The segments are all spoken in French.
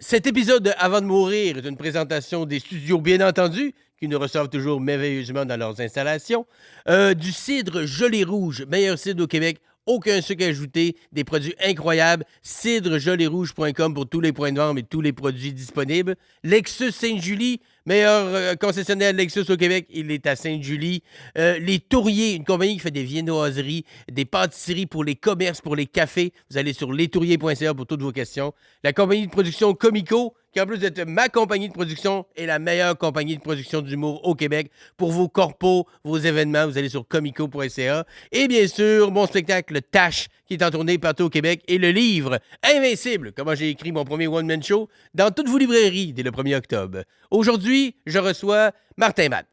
Cet épisode de Avant de mourir est une présentation des studios, bien entendu, qui nous reçoivent toujours merveilleusement dans leurs installations. Du cidre Gelé Rouge, meilleur cidre au Québec, aucun sucre ajouté, des produits incroyables. Cidregelérouge.com pour tous les points de vente et tous les produits disponibles. Lexus Sainte-Julie, meilleur concessionnaire Lexus au Québec, il est à Sainte-Julie. Les Tourriers, une compagnie qui fait des viennoiseries, des pâtisseries pour les commerces, pour les cafés. Vous allez sur lestourriers.ca pour toutes vos questions. La compagnie de production Comico, qui en plus d'être ma compagnie de production, est la meilleure compagnie de production d'humour au Québec. Pour vos corpos, vos événements, vous allez sur comico.ca. Et bien sûr, mon spectacle Tâche, qui est en tournée partout au Québec, et le livre Invincible, comment j'ai écrit mon premier one-man show, dans toutes vos librairies dès le 1er octobre. Aujourd'hui, je reçois Martin Matt.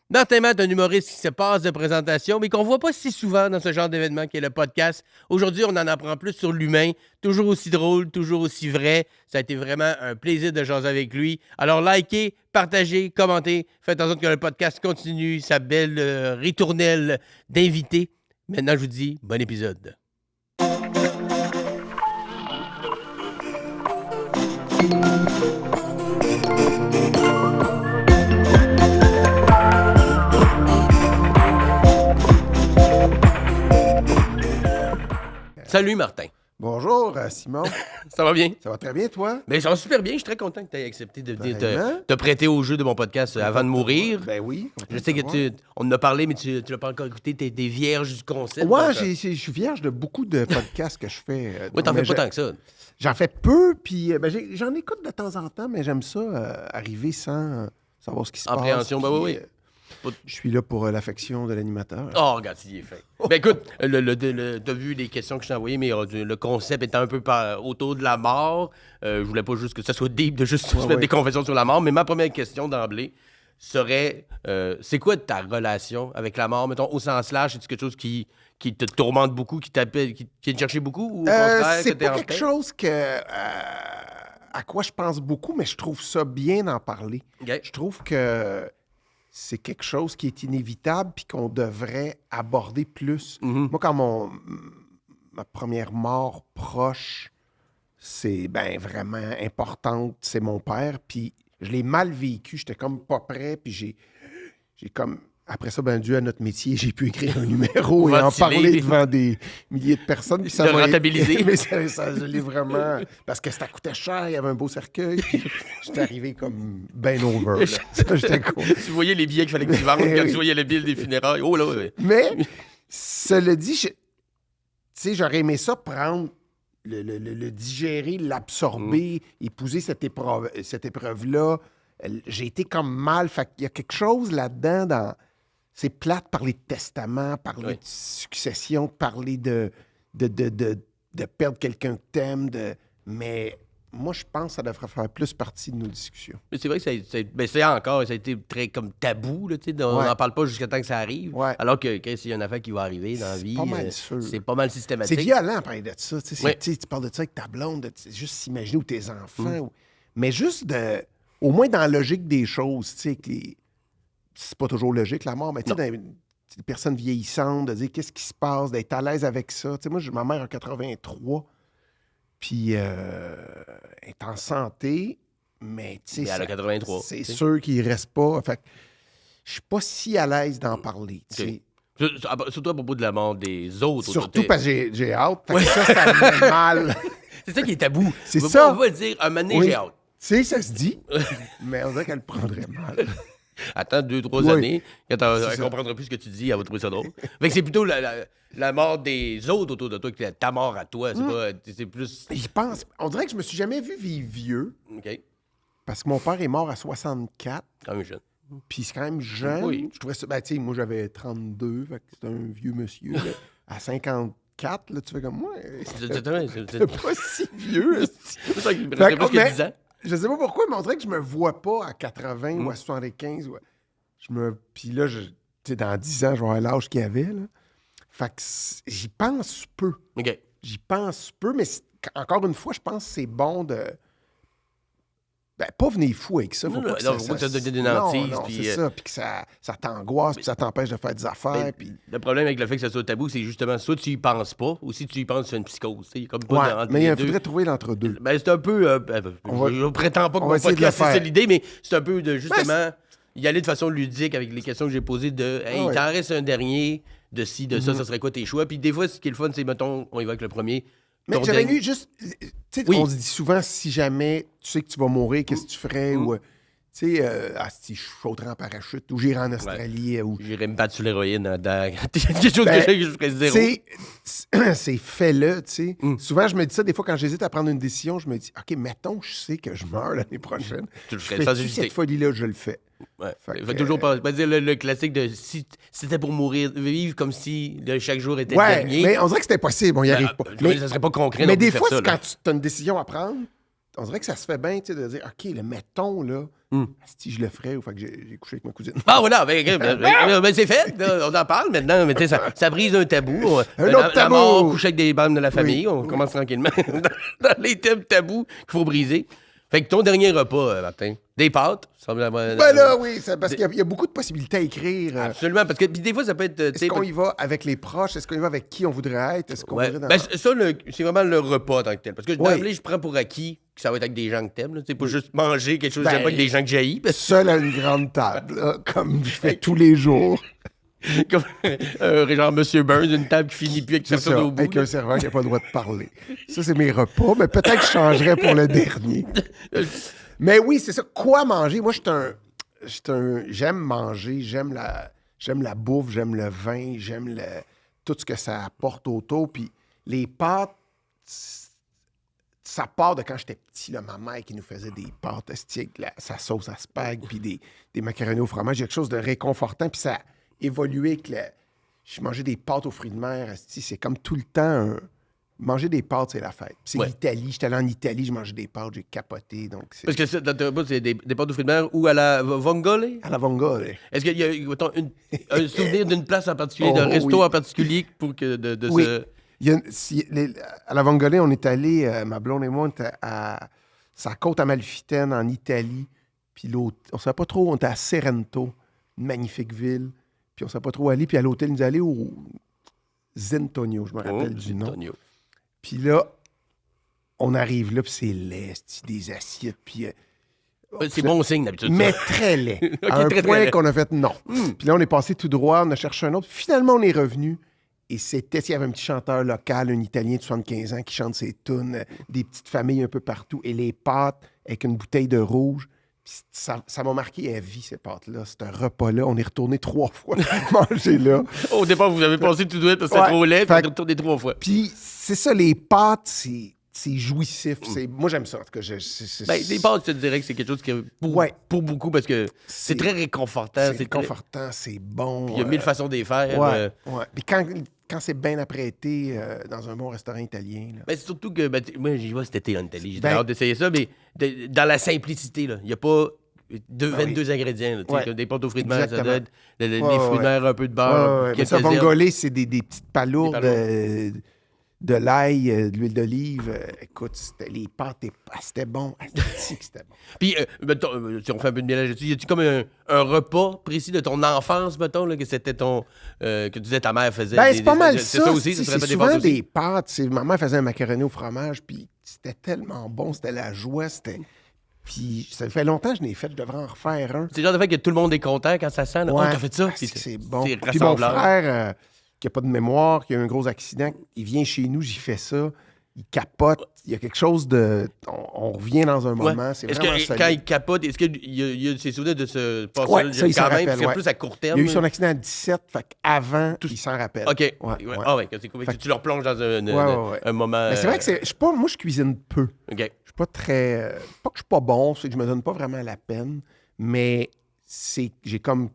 Martin Matt, un humoriste qui se passe de présentation, mais qu'on ne voit pas si souvent dans ce genre d'événement qui est le podcast. Aujourd'hui, on en apprend plus sur l'humain, toujours aussi drôle, toujours aussi vrai. Ça a été vraiment un plaisir de jaser avec lui. Alors, likez, partagez, commentez, faites en sorte que le podcast continue sa belle ritournelle d'invités. Maintenant, je vous dis, bon épisode. Salut Martin. Bonjour, Simon. Ça va bien? Ça va très bien, toi? Bien, ça va super bien. Je suis très content que tu aies accepté de venir Vraiment? te prêter au jeu de mon podcast Avant de mourir. Ben oui. Je sais que on en a parlé, mais tu l'as pas encore écouté. Tu es des vierges du concept. Ouais, donc, je suis vierge de beaucoup de podcasts que je fais. Oui, t'en mais fais pas tant que ça. J'en fais peu, puis j'en écoute de temps en temps, mais j'aime ça, arriver sans savoir ce qui se passe. Appréhension, ben oui. Je suis là pour l'affection de l'animateur. Oh, regarde, il est fait. Ben écoute, t'as vu les questions que je t'ai envoyées, mais le concept étant un peu autour de la mort, je voulais pas juste que ça soit deep de juste se mettre des confessions sur la mort, mais ma première question d'emblée serait, c'est quoi ta relation avec la mort, mettons, au sens large? C'est-tu quelque chose qui te tourmente beaucoup, qui t'appelle, qui vient te chercher beaucoup, ou au contraire, c'est que t'es pas en quelque paix? chose à quoi je pense beaucoup, mais je trouve ça bien d'en parler. OK. Je trouve que c'est quelque chose qui est inévitable puis qu'on devrait aborder plus. Mhm. Moi, quand ma première mort proche, c'est vraiment importante, c'est mon père, puis je l'ai mal vécu, j'étais comme pas prêt, puis j'ai comme... Après ça, dû à notre métier, j'ai pu écrire un numéro et en Ventiler. parler devant des milliers de personnes. Puis ça Le m'a rentabiliser. Mais je l'ai vraiment... Parce que ça coûtait cher, il y avait un beau cercueil, puis j'étais arrivé comme ben over. Là. Ça, j'étais con. Tu voyais les billets qu'il fallait que tu vendes, quand tu voyais le bill des funérailles. Oh là, ouais. Mais, cela dit, tu sais, j'aurais aimé ça prendre, le digérer, l'absorber, épouser cette épreuve-là. J'ai été comme mal. Fait qu'il y a quelque chose là-dedans C'est plate parler de testament, parler de succession, parler de perdre quelqu'un que t'aimes, mais moi, je pense que ça devrait faire plus partie de nos discussions. Mais c'est vrai que ça a été très comme tabou, là, tu sais, on n'en parle pas jusqu'à temps que ça arrive. Ouais. Alors que s'il y a une affaire qui va arriver dans la vie, pas mal sûr. c'est pas mal systématique. C'est violent à parler de ça. Tu sais, Oui. tu parles de ça avec ta blonde, juste s'imaginer ou tes enfants. Mais juste au moins dans la logique des choses, tu sais, c'est pas toujours logique, la mort, mais tu sais, des personnes vieillissantes, de dire qu'est-ce qui se passe, d'être à l'aise avec ça. Tu sais, moi, ma mère a 83, puis elle est en santé, mais tu sais, elle a 83. c'est sûr qu'il reste pas. Fait que je suis pas si à l'aise d'en parler, tu sais. Surtout à propos de la mort des autres. Surtout parce que j'ai hâte. Fait que ça me met mal. C'est ça qui est tabou. C'est ça. On va dire, un moment donné, j'ai hâte. Tu sais, ça se dit, mais on dirait qu'elle le prendrait mal. Attends 2-3 années, quand elle comprendra plus ce que tu dis, elle va trouver ça drôle. Fait que c'est plutôt la mort des autres autour de toi que ta mort à toi. C'est plus... Je pense, on dirait que je me suis jamais vu vivre vieux, OK. parce que mon père est mort à 64, Quand même jeune. puis c'est quand même jeune. Oui. Je trouvais ça, tu sais, moi j'avais 32, fait que c'est un vieux monsieur. Là. À 54, là, tu fais comme moi. C'est pas si vieux. ça qui me restait plus que 10 ans. Je sais pas pourquoi, mais on dirait que je me vois pas à 80 ou à 75. Puis là, tu sais, dans 10 ans, je vais avoir l'âge qu'il y avait. Là. Fait que j'y pense peu. OK. J'y pense peu, mais encore une fois, je pense que c'est bon Ben, pas venir fou avec ça. Faut Non, pas non, que non, faut pas que ça te donne des hantises, Non, puis, c'est ça. Puis que ça t'angoisse, puis ça t'empêche de faire des affaires. Ben, Puis... Le problème avec le fait que ça soit tabou, c'est justement soit tu y penses pas, ou si tu y penses, tu fais une psychose. Il y a comme pas Ouais, entre mais les il deux. faudrait trouver l'entre-deux. Ben, c'est un peu. Je prétends pas que on mon va essayer de le podcast, c'est ça faire. l'idée, mais c'est un peu de justement y aller de façon ludique avec les questions que j'ai posées de hey, il t'en reste un dernier, de ci, de ça serait quoi tes choix? Puis des fois, ce qui est le fun, c'est, mettons, on y va avec le premier. Mais ton j'avais dernier- lu juste. Tu sais, Oui. on se dit souvent, si jamais tu sais que tu vas mourir, qu'est-ce que tu ferais? Ou, tu sais, si je sauterais en parachute, ou j'irais en Australie. Ou... J'irais me battre sur l'héroïne dans quelque chose Ben, que je ferais zéro. C'est fais-le, tu sais. Souvent, je me dis ça, des fois, quand j'hésite à prendre une décision, je me dis, OK, mettons, je sais que je meurs l'année prochaine. Tu le Je ferais sans fais-tu hésiter. cette folie-là, je le fais. Ouais. Fait Fait que, toujours pas dire le classique de si c'était pour mourir, vivre comme si chaque jour était le Ouais, dernier. mais on dirait que c'était possible, on y arrive pas. Mais ça serait pas concret. Mais non plus des de fois, faire ça, quand là. tu as une décision à prendre, on dirait que ça se fait bien, tu sais, de dire, OK, le mettons, là, si je le ferais, ou fait que j'ai couché avec ma cousine. Ah voilà, ben, c'est fait, là, on en parle maintenant, mais tu sais, ça brise un tabou. Un autre La mort, tabou! coucher avec des membres de la famille, on commence tranquillement dans les thèmes tabous qu'il faut briser. Fait que ton dernier repas, Martin, des pâtes, semble-t-il. Ben là, oui, c'est parce qu'il y a beaucoup de possibilités à écrire. Absolument, parce que puis des fois, ça peut être... tu Est-ce sais, qu'on y va avec les proches? Est-ce qu'on y va avec qui on voudrait être? Est-ce qu'on ouais. voudrait dans... Ben, ça, c'est vraiment le repas en tant que tel. Parce que Oui. d'emblée, je prends pour acquis que ça va être avec des gens que t'aimes. C'est pas juste manger quelque chose que j'aime pas avec des gens que j'haïs. Seul à une grande table, là, comme je fais tous les jours. Comme genre Monsieur Burns, une table qui finit plus avec C'est personne ça, au bout. avec un serveur qui n'a pas le droit de parler. Ça, c'est mes repas, mais peut-être que je changerais pour le dernier. Mais oui, c'est ça. Quoi manger? Moi, j'aime manger, j'aime la bouffe, j'aime le vin, tout ce que ça apporte autour. Puis les pâtes, ça part de quand j'étais petit, là, ma mère qui nous faisait des pâtes avec sa sauce à spag, puis des macaronis au fromage. Il y a quelque chose de réconfortant, puis ça a évolué avec je mangeais des pâtes aux fruits de mer. C'est comme tout le temps manger des pâtes, c'est la fête. Puis c'est l'Italie. J'étais allé en Italie, je mangeais des pâtes, j'ai capoté. Donc Parce que ça, dans ton repas, c'est des pâtes aux fruits de mer ou à la vongole? à la vongole. Est-ce qu'il y a mettons, un souvenir d'une place en particulier, d'un resto en particulier pour que de Oui. ce... À la Vongole, on est allé, ma blonde et moi, on était à sa côte Amalfitaine, en Italie. Puis l'autre, on ne savait pas trop, on était à Sorrento, une magnifique ville. Puis on ne savait pas trop où aller. Puis à l'hôtel, il nous allait au Zentonio, je me rappelle du nom. Antonio. Puis là, on arrive là, puis c'est laid, c'est des assiettes, puis... C'est bon signe d'habitude. Mais ça. très laid. Ok, À un très, très point laid. qu'on a fait non. Puis là, on est passé tout droit, on a cherché un autre. Finalement, on est revenu. Et s'il y avait un petit chanteur local, un Italien de 75 ans qui chante ses tunes, des petites familles un peu partout, et les pâtes avec une bouteille de rouge. Puis ça m'a marqué à vie, ces pâtes-là. C'est un repas-là. On est retourné 3 fois manger là. Au départ, vous avez passé tout droit parce que c'était Ouais. trop laid, puis Fait vous êtes retourné 3 fois. Puis c'est ça, les pâtes, c'est jouissif. Moi, j'aime ça. En tout cas, Ben, des pâtes, je te dirais que c'est quelque chose qui pour beaucoup, parce que c'est très réconfortant. C'est réconfortant, c'est bon. Il y a 1000 façons de les faire. Ouais. Puis quand c'est bien apprêté dans un bon restaurant italien. Là. Ben, c'est surtout que moi, j'y vais cet été en Italie. J'ai Ben- hâte d'essayer ça, mais dans la simplicité, là. Il n'y a pas 22 ingrédients. Là, tu sais, Ouais. comme des pâtes aux fruits de mer, ça Exactement. doit être les Ouais, fruits de mer, un peu de beurre. Mais quelques ça, herbes. vongole, c'est des petites palourdes, Des de l'ail, de l'huile d'olive. Écoute, les pâtes, c'était bon. C'était bon. Puis, mettons, si on fait un peu de mélange dessus, y a-tu comme un repas précis de ton enfance, mettons, là, que c'était que tu disais ta mère faisait? Ben, c'est pas mal c'est ça. ça aussi, C'est ça serait pas des souvent pâtes aussi? des pâtes. Maman faisait un macaroni au fromage, puis c'était tellement bon. C'était la joie. Puis ça fait longtemps que je n'ai fait. Je devrais en refaire un. C'est le genre de fait que tout le monde est content quand ça sent. Là. Ouais. Oh, t'as fait ça? Parce que c'est bon. C'est Puis mon rassembleur. frère, qui n'a pas de mémoire, qui a eu un gros accident, il vient chez nous, j'y fais ça. Il capote. Il y a quelque chose de... On revient dans un Ouais. moment. C'est Est-ce vraiment que solide. quand il capote, est-ce qu'il y a ses souvenirs de ce Ouais, passage ça, il s'en quand même? rappelle, C'est ouais. plus à court terme. Il a eu son accident à 17, fait qu'avant, il s'en rappelle. OK. Ouais, Ouais. ouais. Ah ouais, c'est cool. Tu le replonges dans Ouais. un moment... Mais c'est vrai que je suis pas... Moi, je cuisine peu. OK. Je suis pas très... pas que je suis pas bon, c'est que je me donne pas vraiment la peine, mais j'ai comme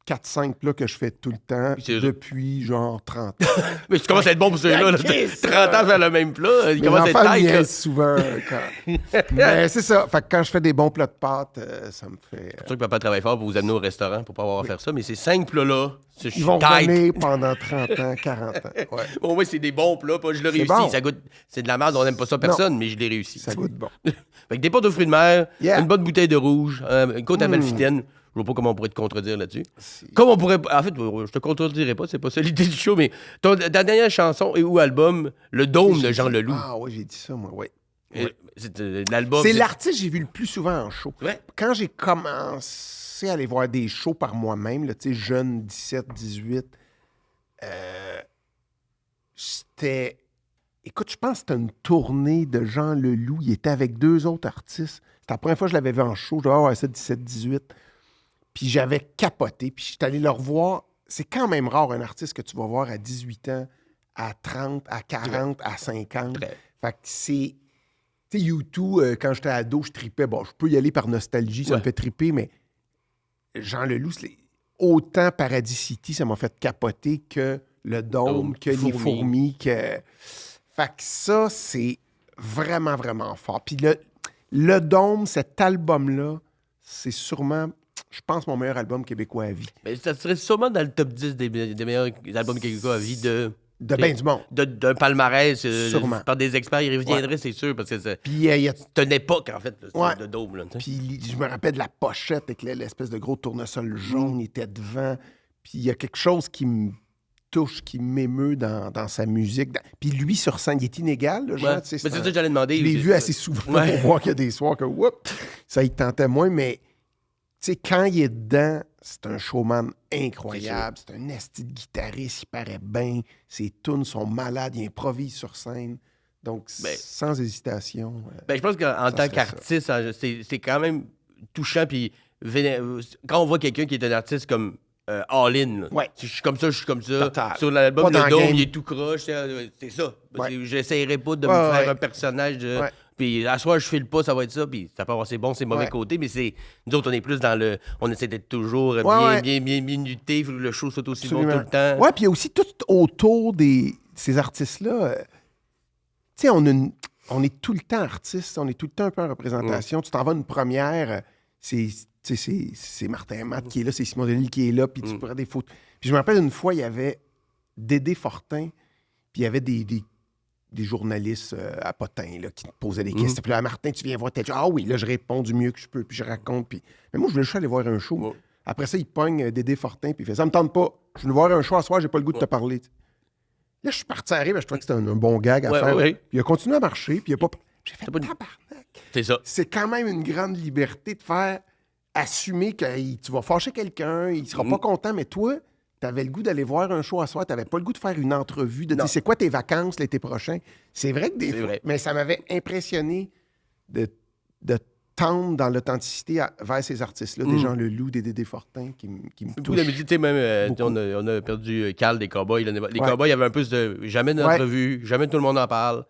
4-5 plats que je fais tout le temps C'est- depuis genre 30 ans. Mais tu commences à être bon pour celui-là. Là. Chris, 30 ans à faire le même plat, il Mes commence à être enfants me tight. là. niaisent souvent quand Mais c'est ça. Fait que quand je fais des bons plats de pâtes, ça me fait... C'est sûr que papa travaille fort pour vous amener au restaurant pour pas avoir à faire ça, mais ces 5 plats-là, Ils vont revenir pendant 30 ans, 40 ans. Ouais. Au moins, c'est des bons plats, pas je l'ai réussi. bon. Ça goûte... C'est de la merde, on n'aime pas ça personne, mais je l'ai réussi. Ça goûte bon. Fait que des pâtes aux fruits de mer, Yeah. une bonne bouteille de rouge, une côte à Malfitaine. Je vois pas comment on pourrait te contredire là-dessus. Comme on pourrait... En fait, je te contredirai pas, c'est pas ça l'idée du show, mais ta dernière chanson ou album, Le Dôme de Jean Leloup. Ah oui, j'ai dit ça, moi, oui. C'est l'album... C'est l'artiste que j'ai vu le plus souvent en show. Ouais. Quand j'ai commencé à aller voir des shows par moi-même, là, tu sais, jeune, 17, 18, c'était... Écoute, je pense que c'était une tournée de Jean Leloup. Il était avec 2 autres artistes. C'était la première fois que je l'avais vu en show. Je devais avoir ça 17, 18. Puis j'avais capoté. Puis j'étais allé le revoir. C'est quand même rare un artiste que tu vas voir à 18 ans, à 30, à 40, à 50. Très. Fait que c'est... Tu sais, U2, quand j'étais ado, je tripais. Bon, je peux y aller par nostalgie, ça me fait triper, mais Jean Leloup, autant Paradis City, ça m'a fait capoter que le Dôme, que les fourmis, que... Fait que ça, c'est vraiment, vraiment fort. Puis le Dôme, cet album-là, c'est sûrement, je pense, mon meilleur album québécois à vie. Mais ça serait sûrement dans le top 10 des meilleurs albums québécois à vie de ben du monde. D'un palmarès Sûrement. par des experts. Il reviendrait, c'est sûr, parce que c'est Puis il y a... une époque, en fait, de Dôme. Là, puis je me rappelle de la pochette avec l'espèce de gros tournesol jaune, il était devant. Puis il y a quelque chose qui me touche, qui m'émeut dans sa musique. Puis lui, sur scène, il est inégal. Là, genre, mais c'est ça que j'allais demander. Je l'ai vu assez souvent pour voir qu'il y a des soirs que, ça y tentait moins, mais tu sais, quand il est dedans, c'est un showman incroyable. C'est un esti de guitariste, il paraît bien. Ses tunes sont malades, il improvise sur scène. Donc, sans hésitation. Je pense qu'en tant qu'artiste, c'est quand même touchant. Puis quand on voit quelqu'un qui est un artiste comme all-in, si je suis comme ça, je suis comme ça. Total. Sur l'album Pas de Dôme, game. il est tout croche. C'est ça. J'essayerai pas de me Ouais, faire un personnage de... Puis à soir, je file pas, ça va être ça. Puis ça peut avoir ses bons, ses mauvais côtés. Mais nous autres, on est plus dans le... On essaie d'être toujours bien minuté. Faut que le show soit aussi bon tout le temps. Ouais, puis il y a aussi tout autour ces artistes-là. Tu sais, on est tout le temps artiste. On est tout le temps un peu en représentation. Tu t'en vas à une première, c'est Martin Matt qui est là, c'est Simon Delille qui est là, puis tu prends des photos. Puis je me rappelle une fois, il y avait Dédé Fortin, puis il y avait des journalistes à Potin là, qui te posaient des questions. Puis là, Martin, tu viens voir tel... Ah oui, là, je réponds du mieux que je peux, puis je raconte. Puis... Mais moi, je voulais juste aller voir un show. Après ça, il pogne Dédé Fortin, puis il fait « Ça me tente pas. Je voulais voir un show à soir, j'ai pas le goût de te parler. » Là, je suis parti à rire, je trouvais que c'était un bon gag à faire. Puis il a continué à marcher, puis il a pas... J'ai fait « Tabarnak! » C'est ça. C'est quand même une grande liberté de faire... assumer que tu vas fâcher quelqu'un, il sera pas content, mais toi, t'avais le goût d'aller voir un show à soir, t'avais pas le goût de faire une entrevue, de dire c'est quoi tes vacances l'été prochain. C'est vrai que des fois, mais ça m'avait impressionné de tendre dans l'authenticité vers ces artistes-là, des Jean Leloup, des Dédé Fortin qui me touchent. Même, on a perdu Carl des Cowboys. Les Cowboys, il y avait un peu de jamais d'entrevue, jamais tout le monde en parle.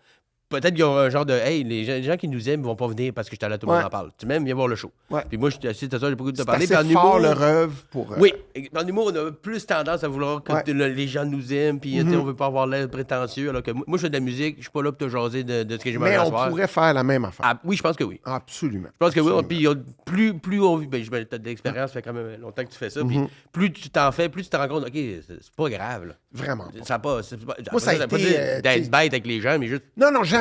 Peut-être qu'il y aura un genre de hey, les gens qui nous aiment vont pas venir parce que j'étais là, tout le monde en parle. Tu m'aimes, viens voir le show. Puis moi, je suis assis, j'ai pas goût de te parler. C'est assez fort le rêve pour... Oui, en humour, on a plus tendance à vouloir que les gens nous aiment, puis on veut pas avoir l'air prétentieux. Alors que moi, je fais de la musique, je suis pas là pour te jaser de ce que j'ai mangé à soir. Mais on pourrait faire la même affaire. Ah, oui, je pense que oui. Absolument. Je pense que oui. Puis plus on vit, t'as de l'expérience, ça fait quand même longtemps que tu fais ça. Puis plus tu t'en fais, plus tu te rends compte, OK, c'est pas grave. Là. Vraiment. Ça pas, moi, ça a été d'être bête avec les gens, mais juste. Non, jamais.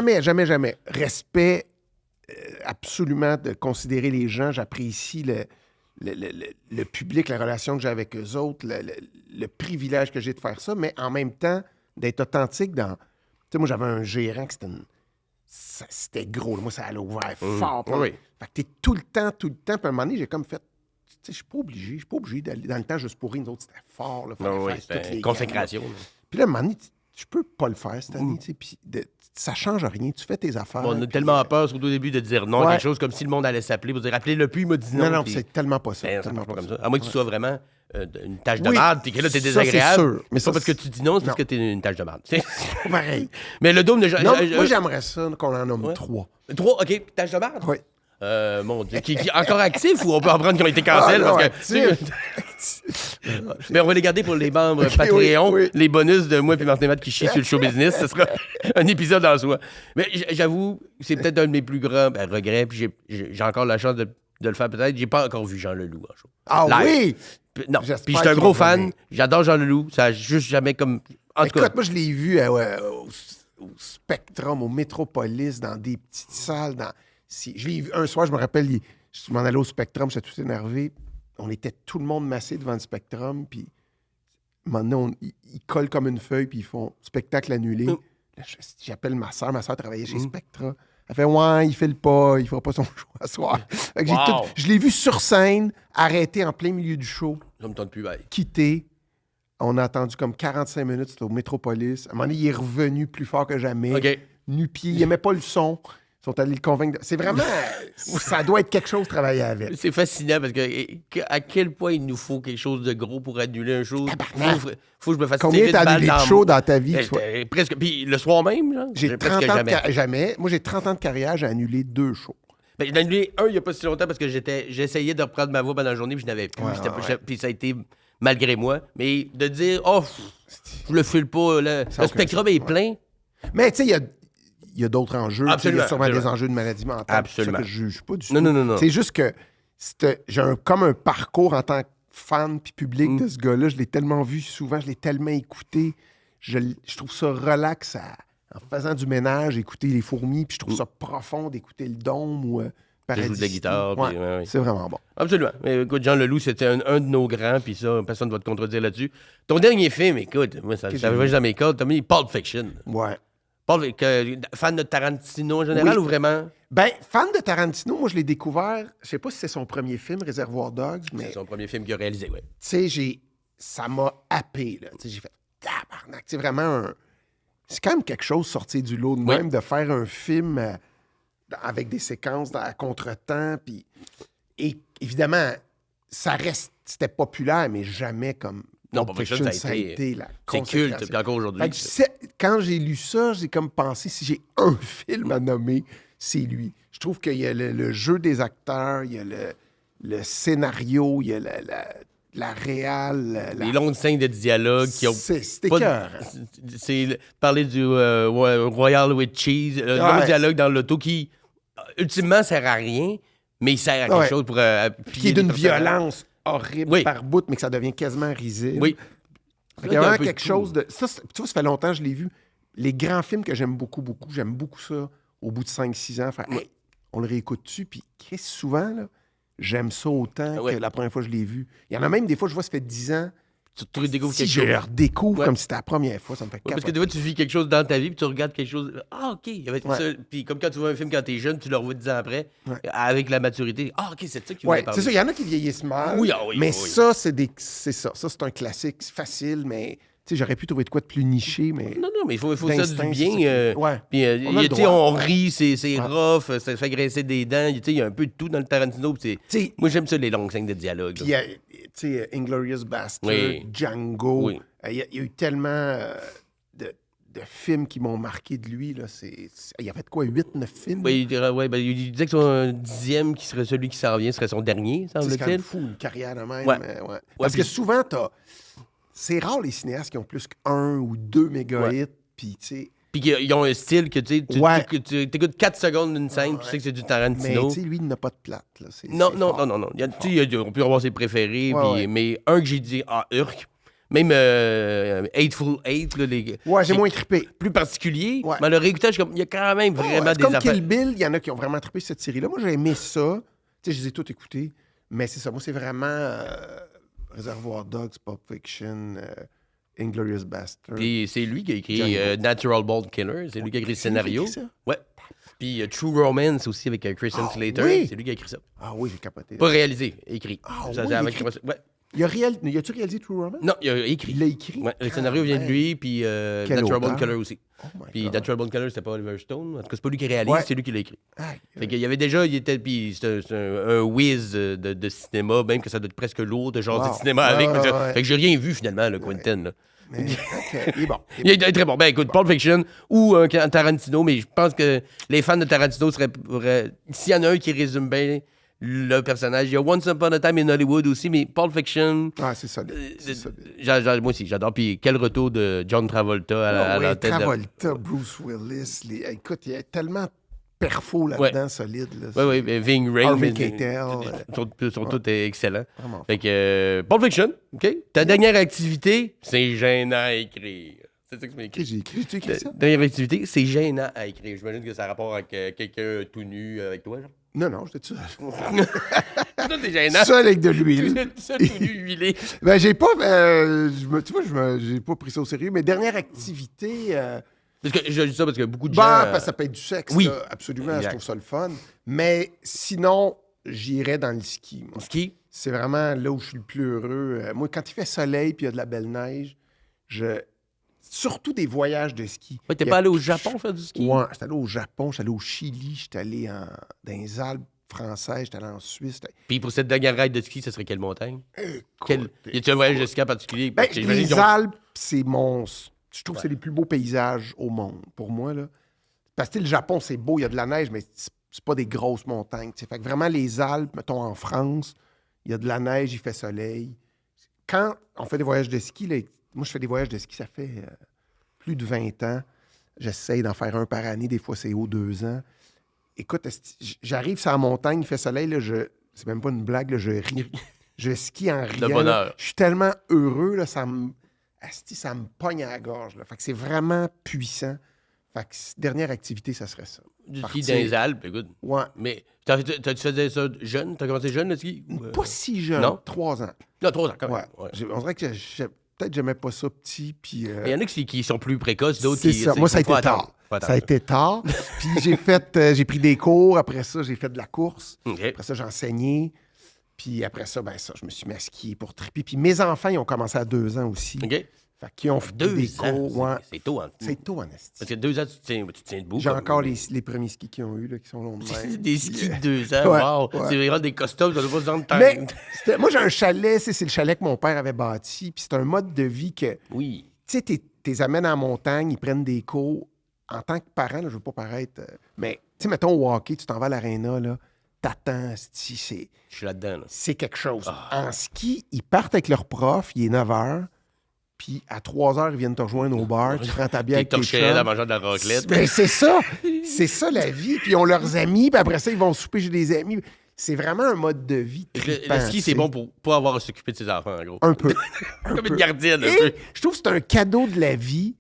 Respect, absolument, de considérer les gens. J'apprécie le public, la relation que j'ai avec eux autres, le privilège que j'ai de faire ça, mais en même temps, d'être authentique dans... Tu sais, moi, j'avais un gérant qui c'était gros. Moi, ça allait ouvert fort. Fait que t'es tout le temps. Puis à un moment donné, j'ai comme fait... Tu sais, je suis pas obligé d'aller dans le temps juste pour rire. Nous autres, c'était fort. C'était une consécration. Puis là, à un moment donné, je peux pas le faire cette année, tu sais, puis ça change rien. Tu fais tes affaires. On a tellement peur, surtout au début, de dire non à quelque chose comme si le monde allait s'appeler. Pour dire, appelez-le plus, il m'a dit non. Non, c'est tellement pas ça. Ça marche pas comme ça. À moins que tu sois vraiment une tâche de merde, puis que là, t'es désagréable. C'est sûr. Mais c'est pas parce que tu dis non, c'est parce que t'es une tâche de merde. C'est pareil. Mais le dôme de... Non, moi, j'aimerais ça qu'on en nomme 3. 3, OK. Tâche de merde? Oui. Mon Dieu. Qui est encore actif ou on peut en prendre qui ont été cancel? Ah, parce que, Mais on va les garder pour les membres Ok, Patreon, oui. les bonus de moi et Martin Matt qui chie sur le show business. Ce sera un épisode en soi. Mais j'avoue, c'est peut-être un de mes plus grands regrets. Puis j'ai encore la chance de le faire peut-être. J'ai pas encore vu Jean Leloup en show. Ah Live. oui! Non, J'espère puis je suis un qu'il gros va fan. revenir. J'adore Jean Leloup. Ça a juste jamais comme... En tout Écoute, cas, moi, je l'ai vu au Spectrum, au Métropolis, dans des petites salles. Je l'ai vu un soir, je me rappelle, je m'en allais au Spectrum, j'étais tout énervé. On était tout le monde massé devant le Spectrum, puis maintenant, ils collent comme une feuille, puis ils font spectacle annulé. Là, j'appelle ma soeur travaillait chez Spectra. Elle fait « Ouais, il fait le pas, il fera pas son show à soir. » Fait que je l'ai vu sur scène, arrêté en plein milieu du show, ça me tente plus. Ben. quitté. On a attendu comme 45 minutes, c'était au Métropolis. À un moment donné, il est revenu plus fort que jamais. OK. Nu-pied, il n'aimait pas le son. Ils sont allés le convaincre. C'est vraiment... ça doit être quelque chose de travailler avec. C'est fascinant parce que à quel point il nous faut quelque chose de gros pour annuler un show. Faut que je me fasse Combien tirer t'as une balle annulé de dans show dans ta vie? presque. Puis le soir même, genre, J'ai presque 30 ans jamais. jamais. Moi, j'ai 30 ans de carrière, j'ai annulé 2 shows. Ben, j'en ai annulé un il n'y a pas si longtemps parce que j'essayais de reprendre ma voix pendant la journée puis je n'avais plus. Ouais. Puis ça a été malgré moi. Mais de dire, oh, je le file pas, là. Le spectrum est plein. Mais tu sais, il y a d'autres enjeux. Absolument, Il y a sûrement absolument. des enjeux de maladie mentale. Absolument. C'est ça que je juge pas du tout. Non. C'est juste que j'ai comme un parcours en tant que fan puis public de ce gars-là. Je l'ai tellement vu souvent, je l'ai tellement écouté. Je trouve ça relax en faisant du ménage, écouter les fourmis, puis je trouve ça profond d'écouter le dôme ou Paradis. joue de la guitare, Ouais, puis, ouais. c'est vraiment bon. Absolument. Mais écoute, Jean Leloup, c'était un de nos grands, puis ça, personne ne va te contredire là-dessus. Ton dernier film, écoute, moi, ça va juste dans mes cordes, t'as mis Pulp Fiction. Ouais. Fan de Tarantino en général Oui. ou vraiment? Ben, fan de Tarantino, moi, je l'ai découvert, je sais pas si c'est son premier film, Réservoir Dogs, mais C'est son premier film qu'il a réalisé, oui. tu sais, ça m'a happé, là. Tu sais, j'ai fait tabarnak. C'est vraiment c'est quand même quelque chose sorti du lot de Oui. même de faire un film avec des séquences à contre-temps. Puis, et évidemment, c'était populaire, mais jamais comme. Non, Pulp Pulp Fiction, ça a été la C'est culte, consécration. puis encore aujourd'hui. Fait que quand j'ai lu ça, j'ai comme pensé, si j'ai un film à nommer, c'est lui. Je trouve qu'il y a le jeu des acteurs, il y a le scénario, il y a la réal. Les longues scènes de dialogue qui ont. C'était pas de- cœur. C'est parler du Royal with Cheese, le long dialogue dans l'auto qui, ultimement, sert à rien, mais il sert à quelque Ouais. chose pour. Qui est d'une violence horrible Oui. par bout, mais que ça devient quasiment risible. Oui. Fait qu'il y a vraiment quelque chose de. Ça, tu vois, ça fait longtemps que je l'ai vu. Les grands films que j'aime beaucoup, j'aime beaucoup ça au bout de 5-6 ans. Faire, hey, on le réécoute dessus, puis Chris, souvent, là, j'aime ça autant Ouais. que la première fois que je l'ai vu. Il y en a même des fois, je vois, ça fait 10 ans. Tu découvres Si quelque je chose. le redécouvre Ouais. comme si c'était la première fois, ça me fait Ouais, parce que capoter. des fois, tu vis quelque chose dans ta vie, puis tu regardes quelque chose. Ah, OK. Il y avait Ouais. ça. Puis comme quand tu vois un film quand t'es jeune, tu le revois 10 ans après, Ouais. avec la maturité. Ah, OK, c'est ça qui Ouais, voulait parler. c'est ça. Il y en a qui vieillissent mal. Oui, ah oui, mais oui, oui. ça, c'est ça. Ça, c'est un classique. C'est facile, mais tu sais, j'aurais pu trouver de quoi de plus niché, mais. Non, mais il faut ça du d'instinct, bien. c'est ça. Ouais. Puis, On a le tu sais, droit. on rit, c'est rough, ça fait grincer des dents. Tu sais, il y a un peu de tout dans le Tarantino. Puis Tu sais, moi, j'aime ça, les longues scènes de dialogue. puis il y a, tu sais, Inglourious Bastard, Oui. Django. Oui. Il y a eu tellement de films qui m'ont marqué de lui. Là. Il a fait quoi, 8-9 films? Ouais, il disait que son 10e, qui serait celui qui s'en vient, serait son dernier, C'est quand même semble-t-il. fou, une carrière de même. Ouais. Ouais. Parce puis- que souvent, c'est rare les cinéastes qui ont plus qu'un ou deux méga hits. Puis, tu sais, Puis ils ont un style que tu sais, Ouais. tu écoutes 4 secondes d'une scène, tu sais que c'est du mais Tarantino. tu sais, lui, il n'a pas de plate. Là. Non. fort. Tu sais, on peut avoir ses préférés, Ouais, puis- ouais. mais un que j'ai dit, Urk, même Hateful Eight, là, Ouais, j'ai c'est moins trippé. plus particulier, Ouais. mais le réécoutage, je suis comme, il y a quand même vraiment c'est des comme affaires. Kill Bill, il y en a qui ont vraiment trippé cette série-là. Moi, j'ai aimé ça. Tu sais, je les ai toutes écoutées. Mais c'est ça. Moi, c'est vraiment Reservoir Dogs, Pulp Fiction, Inglourious Bastard. Puis c'est lui qui a écrit Django. Natural Born Killer, c'est lui qui a écrit le C'est lui qui a scénario. écrit ça? Ouais. Puis True Romance aussi avec Christian Ah, Slater, oui? c'est lui qui a écrit ça. Ah oui, j'ai capoté. Pas réalisé, écrit. Ah Ça, oui, c'est avec- écrit. Ouais. Y a-tu réalisé True Romance? Non, il a écrit. Il l'a écrit? Ouais, le scénario vient de lui, puis Quel Natural Born auteur? Killer aussi. Oh my Puis God. Natural Born Killer, c'était pas Oliver Stone. En tout cas, c'est pas lui qui réalise, Ouais. c'est lui qui l'a écrit. Aïe, Fait qu'il y avait déjà, puis c'est un whiz de cinéma, même que ça doit être presque lourd de genre Wow. de cinéma avec. Ouais, Fait que- ouais. Fait que j'ai rien vu finalement, le Quentin. Là. mais, OK, il est bon. Il est très bon. Ben écoute, Pulp Fiction ou Tarantino, mais je pense que les fans de Tarantino s'il y en a un qui résume bien le personnage. Il y a Once Upon a Time in Hollywood aussi, mais Pulp Fiction. Ah, c'est solide. C'est solide. Moi aussi, j'adore. Puis quel retour de John Travolta à la tête Travolta, Bruce Willis. Écoute, il y a tellement de perfos là-dedans, solides. Là, oui, Ving Rhames. Harvey Keitel. Sont tous excellents. Vraiment Fait que, Pulp Fiction, OK? Ta dernière activité, c'est gênant à écrire. C'est ça que tu m'as écrit. J'ai écrit ça? Dernière activité, c'est gênant à écrire. J'imagine que ça a rapport avec quelqu'un tout nu avec toi, genre. Non, j'étais seul. Ça, c'est gênant. Seul avec de l'huile. Ça, tout nu, huilé. Ben, j'ai pas... tu vois, j'ai pas pris ça au sérieux. Mais dernière activité... Parce que je dis ça parce que beaucoup de gens... parce que ça peut être du sexe, oui. là, absolument. Exact. Je trouve ça le fun. Mais sinon, j'irais dans le ski. Moi. Ski? C'est vraiment là où je suis le plus heureux. Moi, quand il fait soleil puis il y a de la belle neige, surtout des voyages de ski. Ouais, t'es pas allé au Japon faire du ski? Ouais, j'étais allé au Japon, j'étais allé au Chili, j'étais allé dans les Alpes françaises, j'étais allé en Suisse. Puis pour cette dernière ride de ski, ce serait quelle montagne? Écoute, Y a-t-il un voyage de ski en particulier? ben, Parce que j'imagine les qu'ils ont- Alpes, c'est mon... Je trouve que c'est les plus beaux paysages au monde, pour moi. Là. Parce que le Japon, c'est beau, il y a de la neige, mais c'est pas des grosses montagnes. T'sais. Fait que vraiment, les Alpes, mettons en France, il y a de la neige, il fait soleil. Quand on fait des voyages de ski, là, moi, je fais des voyages de ski, ça fait plus de 20 ans. J'essaye d'en faire un par année, des fois, c'est aux 2 ans. Écoute, j'arrive sur la montagne, il fait soleil, là, c'est même pas une blague, là, je ris. Je skie en riant. De bonheur. Là. Je suis tellement heureux, là, ça me pogne à la gorge. Là. Fait que c'est vraiment puissant. Fait que dernière activité, ça serait ça. Du ski Partir. dans les Alpes, écoute. Ouais. Mais t'as-tu fait ça jeune? T'as commencé jeune, le ski? Pas si jeune. non? 3 ans. Non, 3 ans, quand même. Ouais. Ouais. On dirait que peut-être j'aimais pas ça petit. Puis, Il y en a qui sont plus précoces, d'autres c'est qui... ça. Moi, ça a été tard. Ça a été tard. Puis j'ai pris des cours. Après ça, j'ai fait de la course. OK. Après ça, j'ai enseigné. Puis après ça, je me suis mis à skier pour triper. Puis mes enfants, ils ont commencé à 2 ans aussi. OK. Fait qu'ils ont fait 2 des ans. cours. Ouais. C'est tôt, hein? C'est tôt, en esti. Parce que 2 ans, tu te tiens debout. J'ai comme- encore les premiers skis qu'ils ont eu, là, qui sont longs de même. Des Puis, skis de 2 ans, ouais, wow! ouais. C'est vraiment des costumes, ça doit pas se rendre temps. Mais moi, j'ai un chalet, c'est le chalet que mon père avait bâti. Puis c'est un mode de vie que, Oui. tu sais, t'es amènes en montagne, ils prennent des cours. En tant que parent, là, je veux pas paraître, mais, tu sais, mettons au hockey, tu t'en vas à l'aréna, là, t'attends, c'est Je suis là-dedans, là. quelque chose. En ski, ils partent avec leur prof, il est 9 h, puis à 3 h, ils viennent te rejoindre au bar, tu prends ta bière avec tes torché en chums. mangeant de la raclette. Ben, c'est ça. C'est ça, la vie. Puis ils ont leurs amis, puis après ça, ils vont souper chez des amis. C'est vraiment un mode de vie trippant, Le ski, c'est tu sais. bon pour pas avoir à s'occuper de ses enfants, en gros. Un peu. Comme peu. une gardienne, un Et peu. je trouve que c'est un cadeau de la vie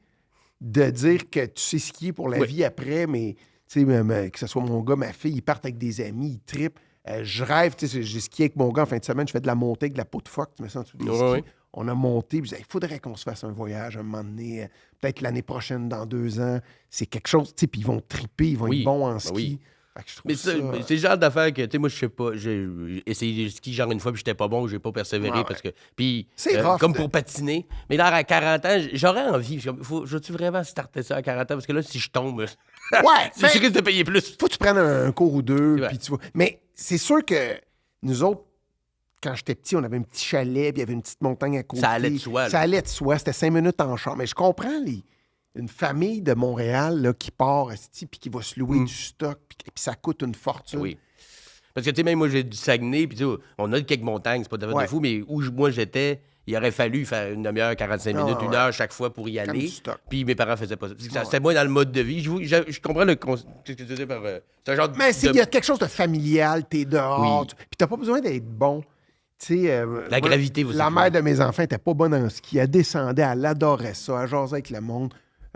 de dire que tu sais skier pour la Oui. vie après, mais tu sais, que ce soit mon gars, ma fille, ils partent avec des amis, ils trippent. Je rêve, tu sais, j'ai skié avec mon gars en fin de semaine, je fais de la montée avec de la peau de phoque, tu mets ça en dessous des Ouais, skis. ouais. On a monté, puis il faudrait qu'on se fasse un voyage un moment donné, peut-être l'année prochaine, dans 2 ans. C'est quelque chose, tu sais, puis ils vont tripper, ils vont Oui. être bons en Ben ski. oui. Fait que je trouve Mais ça... c'est le genre d'affaire que, tu sais, moi, je sais pas. J'ai essayé le ski genre une fois, puis j'étais pas bon, j'ai pas persévéré Ouais, parce que. Puis, C'est rough, comme de- pour patiner. Mais là, à 40 ans, j'aurais envie. Je veux-tu vraiment starter ça à 40 ans? Parce que là, si je tombe, Ouais, je ben, risque de payer plus. faut que tu prennes un cours ou deux, C'est vrai. puis tu vois. Mais c'est sûr que nous autres, quand j'étais petit, on avait un petit chalet, puis il y avait une petite montagne à côté. Ça allait de soi, là. Ça allait de soi. C'était 5 minutes en char. Mais je comprends une famille de Montréal là, qui part, esti, puis qui va se louer du stock, puis ça coûte une fortune. Oui. Parce que, tu sais, même moi, j'ai du Saguenay, puis tu sais, on a quelques montagnes, c'est pas de Ouais. fou, mais où moi j'étais, il aurait fallu faire une demi-heure, 45 minutes, une ouais. heure chaque fois pour y Comme aller. du stock. Puis mes parents faisaient pas ça. C'était moins dans le mode de vie. Je comprends ce que tu dis par. C'est un genre Mais de. il y a quelque chose de familial, t'es dehors, Oui. puis t'as pas besoin d'être bon. Tu sais, La gravité, vous la êtes mère bon. de mes enfants était pas bonne en ski. Elle descendait, elle adorait ça, elle jasait avec le monde.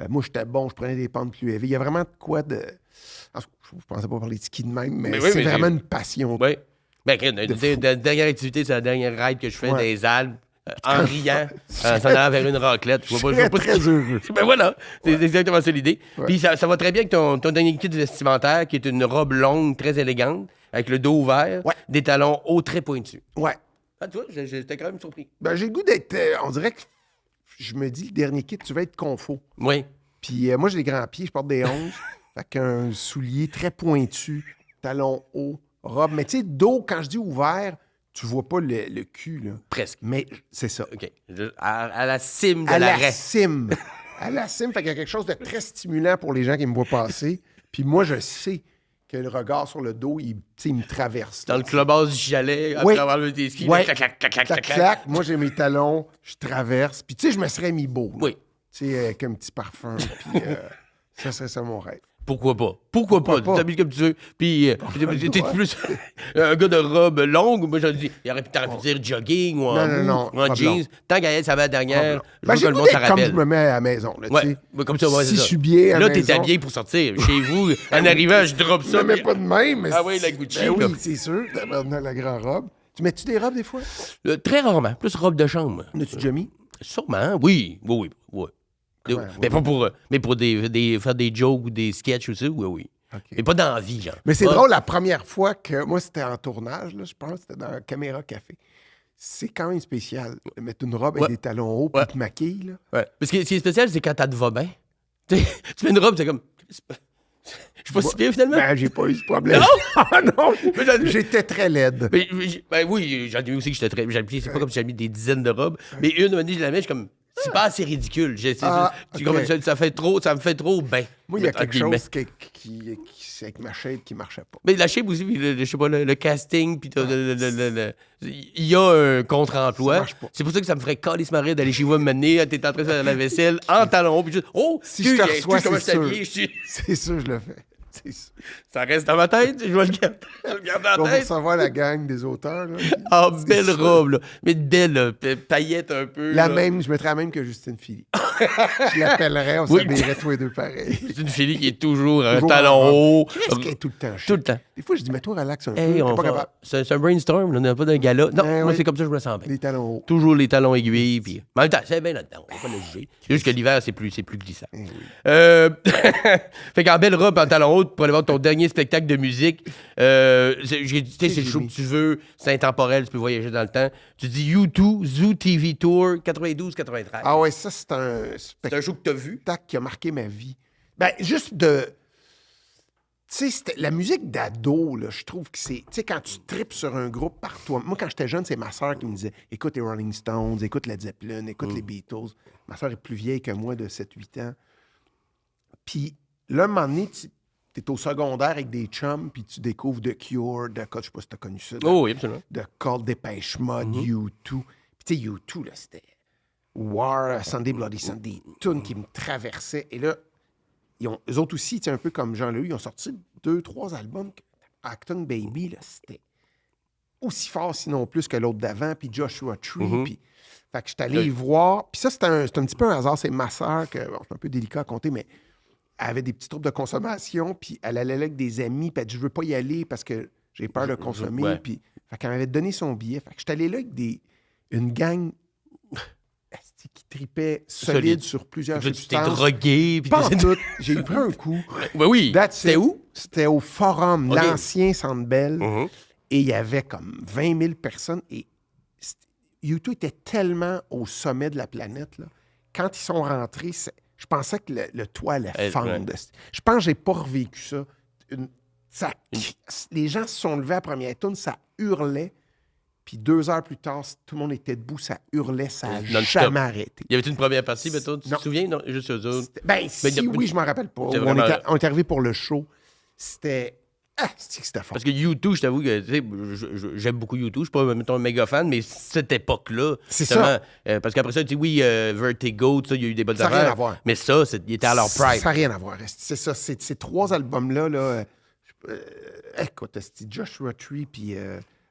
Moi, j'étais bon, je prenais des pentes plus élevées. Il y a vraiment de quoi de... En tout cas, je ne pensais pas parler de ski de même, mais, Mais oui, c'est mais vraiment c'est- une passion. Oui. Ben, la dernière activité, c'est la dernière ride que je fais Ouais. dans les Alpes, en riant, en s'en allant vers une raclette. Je vois pas Très heureux. Ben voilà, c'est exactement ça l'idée. Ouais. Puis ça va très bien avec ton dernier kit vestimentaire, qui est une robe longue, très élégante, avec le dos ouvert, Ouais. des talons hauts très pointus. Ouais. Ah, tu vois, j'étais quand même surpris. Ben, j'ai le goût d'être... on dirait que je me dis, le dernier kit, tu vas être confo. Oui. Puis moi, j'ai des grands pieds, je porte des 11. Fait qu'un soulier très pointu, talons hauts, robe. Mais tu sais, dos, quand je dis ouvert, tu vois pas le cul, là. Presque. Mais c'est ça. OK. À la cime de À la l'arrêt. cime. À la cime, fait qu'il y a quelque chose de très stimulant pour les gens qui me voient passer. Puis moi, je sais que le regard sur le dos, il me traverse. Dans le clubhouse du chalet, Oui. après avoir levé tes skis, Ouais. clac, clac, clac, clac, Clac, clac. clac. Moi, j'ai mes talons, je traverse. Puis, tu sais, je me serais mis beau. là. Oui. Tu sais, avec un petit parfum. Puis, ça serait ça mon rêve. Pourquoi pas? Pourquoi pas? pas? Tu t'habilles comme tu veux. Puis, t'es plus un gars de robe longue. Moi, j'aurais dit, t'aurais pu dire jogging ou en, Non, ou en robe jeans. longue. Tant qu'à ça va la dernière. Je veux J'ai que le le monde goût s'en d'être comme je rappelle. me mets à la maison. Là, tu Ouais, sais. comme ça, ouais, Si c'est je ça. suis bien à Là, la t'es maison. habillé pour sortir. Chez vous, en arrivant, je drop ça. Je me mets puis- pas de même. Mais Ah oui, la Gucci, Ben là. oui, c'est sûr. Dans la grande robe. Tu mets-tu des robes des fois? Très rarement. Plus robe de chambre. As-tu déjà mis? Sûrement, oui. Oui. Comment, Mais pas pour faire des jokes ou des sketchs aussi, oui. OK. Mais pas dans la vie, genre. Mais c'est Pas- drôle, la première fois que moi, c'était en tournage, là, je pense que c'était dans Caméra Café. C'est quand même spécial de mettre une robe Ouais. avec des talons hauts puis Ouais. te maquiller. Là. Ouais. Parce que ce qui est spécial, c'est quand ça te va bien. Tu sais, tu mets une robe, c'est comme. Je suis pas si pire finalement. Ben, j'ai pas eu ce problème. Ah non! J'étais très laide. Ben oui, j'en ai eu aussi que j'étais très. C'est pas comme si j'avais mis des dizaines de robes. Mais une, je la mets, je suis comme. C'est pas assez ridicule. Ok. Ça me fait trop bien. Moi, il y a Entre quelque guillemets. chose qui avec ma shape qui marchait pas. Mais la shape aussi, puis je sais pas, le casting, puis il y a un contre-emploi. Ça marche pas. C'est pour ça que ça me ferait calisse marée d'aller chez vous me mener, t'es en train de faire la vaisselle, en talons hauts, puis juste, oh, Si je te reçois, comment c'est je t'habille, sûr. je suis- C'est sûr, je le fais. C'est sûr. Ça reste dans ma tête, je vais le garder, On en va tête. recevoir la gang des auteurs. Là. Ah, C'est belle sûr. robe, là. Mais belle, là, paillette un peu. La là. même, je mettrais la même que Justine Philly. Je l'appellerais, on Oui. s'habillerait tous les deux pareil. C'est une fille qui est toujours un Toujours talon en robe. haut. Qu'est-ce qui est tout le temps chic? Tout le temps. Des fois, je dis, mais toi, relax un peu. Hey, T'es on pas fait- capable. c'est un brainstorm, là, on n'a pas d'un gala. Non, Eh moi, oui. c'est comme ça que je me sens bien. Les talons hauts. Toujours les talons aiguilles. Puis... En même temps, c'est bien là-dedans. On va pas le juger. C'est juste que l'hiver, c'est plus glissant. Eh oui. Fait qu'en belle robe, en talons hauts, pour aller voir ton dernier spectacle de musique, j'ai dit, tu sais, c'est le show que tu veux, c'est intemporel, tu peux voyager dans le temps. Tu dis U2, Zoo TV Tour, 92-93. Ah ouais, ça, c'est un C'est un show que tu as vu. spectacle qui a marqué ma vie. Ben, juste de... Tu sais, la musique d'ado, là, je trouve que c'est... Tu sais, quand tu tripes sur un groupe par toi... Moi, quand j'étais jeune, c'est ma soeur qui me disait « Écoute les Rolling Stones, écoute Led Zeppelin, écoute les Beatles. » Ma soeur est plus vieille que moi de 7-8 ans. Puis là, un moment donné, tu es au secondaire avec des chums, puis tu découvres The Cure, je sais pas si tu as connu ça, Oh oui, absolument. de Cold Dépêche Mode, U2. Puis tu sais, U2, là, c'était War, Sunday Bloody Sunday, tunes qui me traversaient. Et là, eux autres aussi, tu sais, un peu comme Jean-Louis, ils ont sorti 2-3 albums. Acton Baby, là, c'était aussi fort, sinon plus que l'autre d'avant, puis Joshua Tree, puis... Fait que je suis allé y voir. Puis ça, c'est un petit peu un hasard. C'est ma sœur, bon, c'est un peu délicat à compter, mais elle avait des petits troubles de consommation, puis elle allait là avec des amis, puis elle dit « Je veux pas y aller parce que j'ai peur de consommer. Ouais. Puis, fait qu'elle m'avait donné son billet. Fait que je suis allé là avec une gang asti, qui tripait solide sur plusieurs Puis là, tu t'es substances. drogué. Puis Pas en t'es- tout. J'ai pris un coup. Ben oui. That's C'était it. où? C'était au Forum, Ok. l'ancien Centre Bell. Mhm. Et il y avait comme 20 000 personnes. Et U2 était tellement au sommet de la planète. Là. Quand ils sont rentrés, je pensais que le toit allait fendre. Ouais. Je pense que j'ai pas revécu ça. Les gens se sont levés à la première tourne, ça hurlait. Puis 2 heures plus tard, tout le monde était debout, ça hurlait, ça n'a Non-stop. jamais arrêté. Y avait une première partie, mais toi, tu Non. te souviens? Non, juste eux autres. Ben, Mais si y a- oui, je m'en rappelle pas. C'est On vraiment- est arrivé pour le show. C'était... c'était fort. Parce que U2, je t'avoue que tu sais, j'aime beaucoup U2. Je suis pas, mettons, un méga fan, mais cette époque-là. C'est justement, ça. parce qu'après ça, tu dis, oui, Vertigo, tout ça, il y a eu des bonnes Ça n'a rien affaires. à voir. Mais ça, il était à leur prime. Ça n'a rien à voir. C'est ça. Ces 3 albums-là, là, écoute, c'était Joshua Tree puis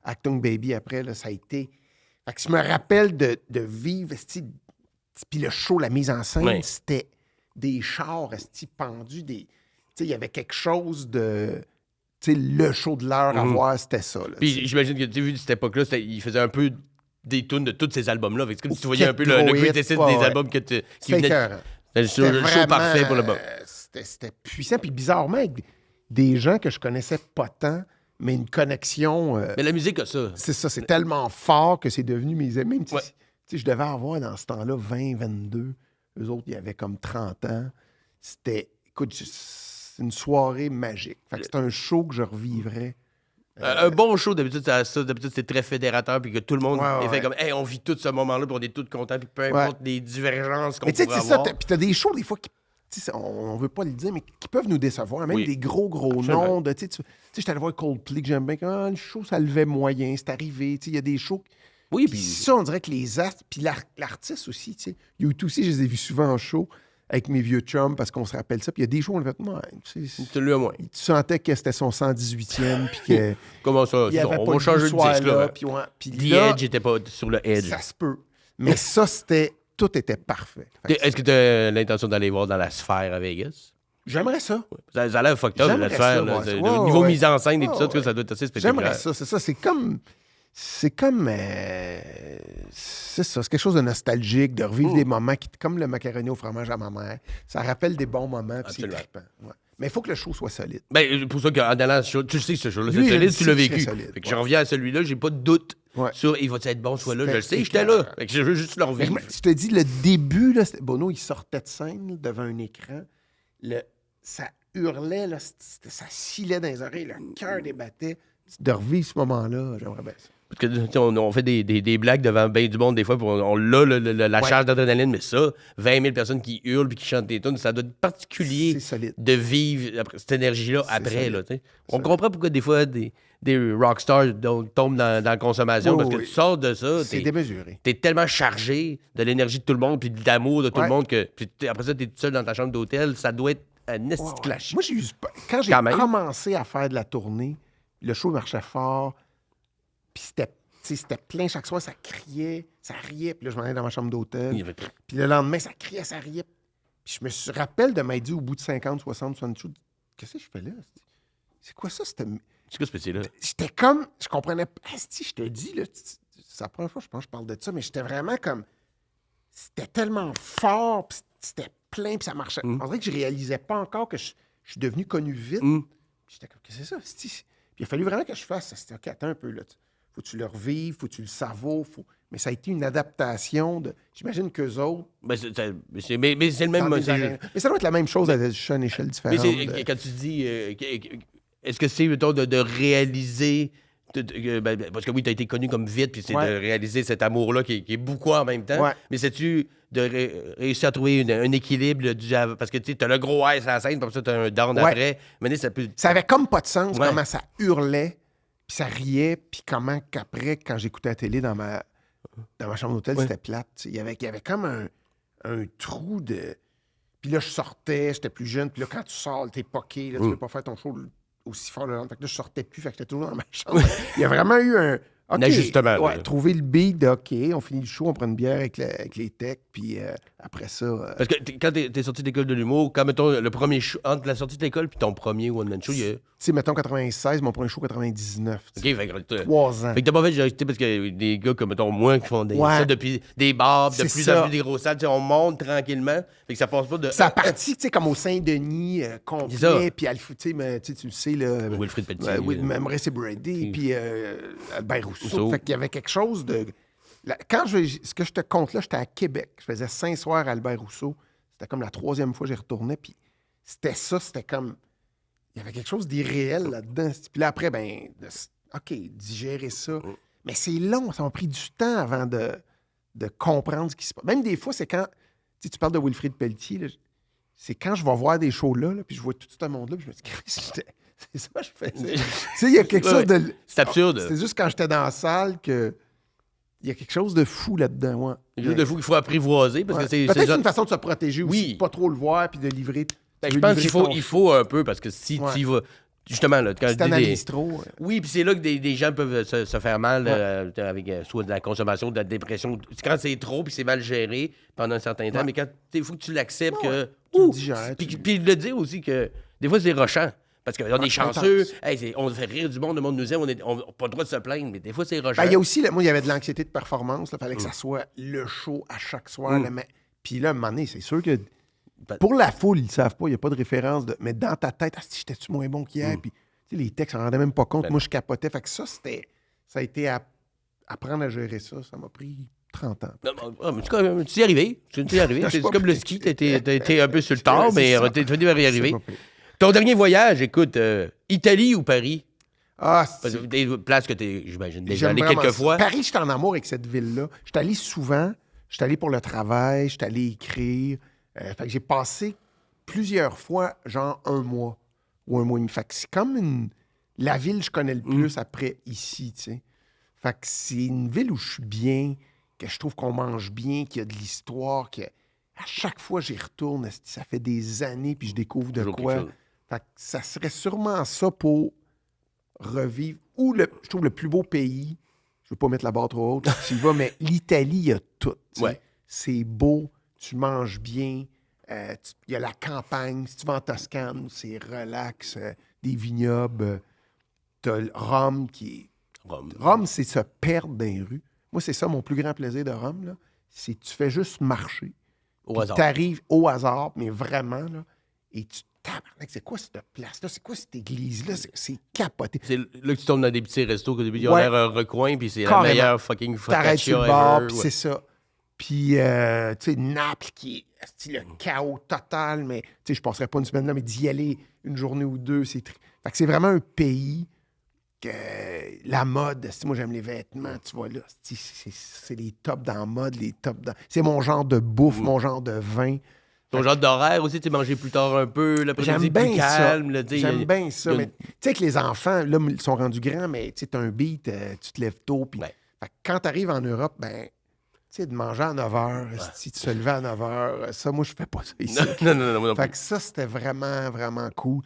Acton Baby après, là, ça a été... Fait que je me rappelle de vivre, puis le show, la mise en scène, Ouais. c'était des chars pendus, tu sais, il y avait quelque chose de... Tu sais, le show de l'heure à voir, c'était ça. Là, Puis j'imagine que, tu sais, vu de cette époque-là, il faisait un peu des tunes de tous ces albums-là. Fait que c'est comme si tu voyais un peu le Ketro greatest Hit, hit ouais, des ouais. albums qui c'était venaient. écœurant. C'était le show parfait pour le bon. C'était puissant. Puis bizarrement, avec des gens que je connaissais pas tant, mais une connexion... Mais la musique a ça. c'est ça, c'est tellement fort que c'est devenu mes amis. Même si- Ouais. tu sais, je devais avoir dans ce temps-là 20, 22. Eux autres, ils avaient comme 30 ans. C'était... Écoute, c'est une soirée magique. Fait que c'est un show que je revivrais. Un bon show, d'habitude, d'habitude, c'est très fédérateur, puis que tout le monde Ouais, est fait ouais. comme, hey, on vit tout ce moment-là, puis on est tous contents, puis peu importe les divergences qu'on Mais tu sais, pourrait c'est ça. avoir. Puis t'as des shows, des fois, on veut pas le dire, mais qui peuvent nous décevoir. Même des gros Absolument. noms. Tu sais, j'étais allé voir Coldplay, que j'aime bien. Le show, ça levait moyen, c'est arrivé. Il y a des shows. Oui, Puis puis ça, on dirait que les astres, puis l'artiste aussi, tu sais. U2 aussi, je les ai vus souvent en show avec mes vieux chums parce qu'on se rappelle ça. Puis il y a des shows, on a fait, tu l'as moins. tu sentais que c'était son 118e, puis que. Comment ça? Il y avait On pas va de changer goût le ce disque, là. soir-là, puis The là, Edge était pas sur le Edge. ça se peut. Mais ça, tout était parfait. Fait que Est-ce que tu as l'intention d'aller voir dans la sphère à Vegas? j'aimerais ça. Ça a l'air fucked up, la J'aimerais sphère. ça, Là. voir ça. Le Ouais, niveau ouais. mise en scène et tout Ouais, ça, en tout cas, ouais. ça doit être assez spectaculaire. J'aimerais ça, c'est ça. C'est comme. C'est ça, c'est quelque chose de nostalgique, de revivre des moments comme le macaroni au fromage à ma mère. Ça rappelle des bons moments, puis c'est Absolument. trippant. Ouais. Mais il faut que le show soit solide. Ben, pour ça qu'en allant ce show, tu le sais que ce show-là, Lui, c'est je le solide, sais tu l'as que c'est vécu. solide, Fait que ouais. je reviens à celui-là, j'ai pas de doute Ouais. sur il va être bon, soit là, je le sais, C'était j'étais là. éclairant. Fait que je veux juste le revivre. Mais je te dis, le début, là, Bono, il sortait de scène là, devant un écran. Ça hurlait, là, ça scillait dans les oreilles, le cœur débattait. De revivre ce moment-là, j'aimerais bien ça. Parce que tu sais, on fait des blagues devant bien du monde des fois, puis on l'a la charge d'adrénaline, mais ça, 20 000 personnes qui hurlent puis qui chantent des tunes, ça doit être particulier C'est solide. de vivre cette énergie-là C'est après. solide. Là, tu sais. On comprend pourquoi des fois des rockstars tombent dans la consommation, Oui, parce que oui. tu sors de ça, C'est démesuré. t'es tellement chargé de l'énergie de tout le monde puis de l'amour de tout le Ouais. monde que puis après ça, t'es tout seul dans ta chambre d'hôtel, ça doit être un esti Ouais, de ouais. clash. Moi, quand j'ai Quand même. commencé à faire de la tournée, le show marchait fort, puis c'était plein chaque soir, ça criait, ça riait, puis là, je m'en allais dans ma chambre d'hôtel. Il fait- Puis le lendemain, ça criait, ça riait. Puis je me rappelle de m'être dit au bout de 50, 60, 70 shows, qu'est-ce que je fais là? C'est quoi ça? C'est quoi ce métier-là? J'étais comme, je comprenais pas. Asti, je te dis, là, c'est la première fois, je pense, que je parle de ça, mais j'étais vraiment comme, c'était tellement fort, puis c'était plein, puis ça marchait. On dirait que je réalisais pas encore que je suis devenu connu vite. Mm. Puis j'étais comme, qu'est-ce que c'est ça? Asti? Puis il a fallu vraiment que je fasse ça. C'était, OK, attends un peu, là. Faut que tu le revives, faut que tu le savoures. Mais ça a été une adaptation de. J'imagine qu'eux autres. Ben, mais c'est le même. dans des c'est- arènes- Mais ça doit être la même chose à une échelle Mais différente. c'est, quand tu dis, est-ce que c'est, mettons, de réaliser, parce que oui, tu as été connu comme vite, puis c'est Ouais. de réaliser cet amour-là qui est beaucoup en même temps, Ouais. mais c'est-tu de réussir à trouver un équilibre, parce que tu as le gros air sur la scène, puis ça, tu as un down Ouais. après, mais ça peut... Ça avait comme pas de sens Ouais. comment ça hurlait, puis ça riait, puis comment qu'après, quand j'écoutais la télé dans ma chambre d'hôtel, Ouais. c'était plate. Il y avait comme un trou de. Puis là, je sortais, j'étais plus jeune, puis là, quand tu sors, t'es poqué, là, tu peux pas faire ton show aussi fort le lendemain. Fait que là, je sortais plus, fait que j'étais toujours dans ma chambre. Il y a vraiment eu un. OK, ajustement, là. Ouais, trouver le beat de OK, on finit le show, on prend une bière avec les techs, puis après ça. Parce que quand t'es sorti de l'école de l'humour, quand, mettons, le premier show, entre la sortie de l'école puis ton premier one-man show, il y a... Tu sais, mettons 96, mon premier show 99. OK, fait que 3 ans. Fait que t'as pas fait gérer, parce que des gars comme, mettons, moi, qui font Ouais. ça depuis des bars, de C'est plus ça. en plus des grosses salles, tu sais, on monte tranquillement, fait que ça passe pas de... Ça a parti, tu sais, comme au Saint-Denis, C'est ça. complet, puis tu sais, mais tu le sais, là. Wilfrid Pelletier. Maurice Brady, puis Albert Rousseau. Rousseau. Fait qu'il y avait quelque chose de. Ce que je te compte là, j'étais à Québec. Je faisais 5 soirs à Albert Rousseau. C'était comme la 3e fois que j'y retournais, puis c'était ça, c'était comme. Il y avait quelque chose d'irréel là-dedans. Puis là, après, OK, digérer ça. Mais c'est long, ça m'a pris du temps avant de comprendre ce qui se passe. Même des fois, c'est quand. Tu parles de Wilfrid Pelletier, là, c'est quand je vais voir des shows là, puis je vois tout ce monde-là, puis je me dis, c'est ça que je faisais. Tu sais, il y a quelque chose de. C'est absurde. C'est juste quand j'étais dans la salle que. Il y a quelque chose de fou là-dedans, ouais. C'est juste de fou qu'il faut apprivoiser, parce Ouais. que c'est... Peut-être une façon de se protéger aussi, Oui. de pas trop le voir, puis de livrer. Ben, tu je veux pense livrer qu'il faut, ton- il faut un peu, parce que si Ouais. tu y vas... Justement, là, quand Si je dis t'analyses trop. Oui, puis c'est là que des gens peuvent se faire mal avec soit de la consommation, de la dépression. C'est quand c'est trop, puis c'est mal géré pendant un certain temps, Ouais. mais quand il faut que tu l'acceptes Ouais, que... tu le Ouh! digères, Puis de dire aussi que des fois, c'est rochant. Parce qu'on est Ouais, chanceux, intense. hey, on fait rire du monde, le monde nous aime, on n'a pas le droit de se plaindre, mais des fois, c'est rochant. Ben, il y a aussi, moi, il y avait de l'anxiété de performance. Il fallait que ça soit le show à chaque soir. Puis là, à un moment donné, c'est sûr que pour la foule, ils ne savent pas, il n'y a pas de référence. Mais dans ta tête, si j'étais-tu moins bon qu'hier? Puis tu sais, les textes, on ne rendait même pas compte. Ben Moi, je capotais. Fait que ça a été apprendre à gérer ça. Ça m'a pris 30 ans. Tu y es arrivé. Tu y es arrivé. Je suis C'est pas comme le prêt. ski, t'as été un peu sur le tard, C'est mais ça. t'es venu à y arriver. C'est pas pire. Ton dernier voyage, écoute, Italie ou Paris? Ah, Parce que des places que t'es, j'imagine, déjà j'aime allé vraiment quelques ça. fois. Paris, j'étais en amour avec cette ville-là. J'étais allé souvent. J'étais allé pour le travail. J'étais allé écrire. Fait que j'ai passé plusieurs fois, genre un mois ou un mois et demi. Fait que c'est comme la ville que je connais le plus après ici, tu sais. Fait que c'est une ville où je suis bien, que je trouve qu'on mange bien, qu'il y a de l'histoire, que à chaque fois j'y retourne, ça fait des années, puis je découvre de Toujours quelque quoi. chose. Fait que ça serait sûrement ça pour revivre. Ou je trouve le plus beau pays, je veux pas mettre la barre trop haute, tu y vas, mais l'Italie, il y a tout. Tu sais. Ouais. C'est beau, tu manges bien, il y a la campagne. Si tu vas en Toscane, c'est relax, des vignobles. T'as Rome qui est... Rome, c'est se perdre dans les rues. Moi, c'est ça mon plus grand plaisir de Rome, là. C'est que tu fais juste marcher. Au hasard. Tu arrives au hasard, mais vraiment, là, et tu tabarnak, c'est quoi cette place-là? C'est quoi cette église-là? C'est capoté. C'est là que tu tombes dans des petits restos qu'au début, ils ont Ouais. l'air un recoin, puis c'est la Carrément. meilleure fucking T'arrêtes sur focaccia le bord, ever. puis Ouais. c'est ça. Puis, tu sais, Naples, qui est le chaos total, mais, tu sais, je passerais pas une semaine là, mais d'y aller une journée ou deux, c'est... Fait que c'est vraiment un pays que la mode, moi, j'aime les vêtements, tu vois, là, c'est les tops dans la mode, les tops dans... C'est mon genre de bouffe, mon genre de vin. Ton genre d'horaire aussi, tu sais, manger plus tard un peu, l'après-midi J'aime plus bien ça. calme. Là, tu sais, J'aime bien ça. il y a Mais une- tu sais que les enfants, là, ils sont rendus grands, mais tu sais, t'as un beat, tu te lèves tôt. Puis Ouais. fait que quand t'arrives en Europe, ben, tu sais, de manger à 9 h, si tu te lever à 9 h, ça, moi, je fais pas ça ici. Non, non, non. Fait que ça, c'était vraiment, vraiment cool.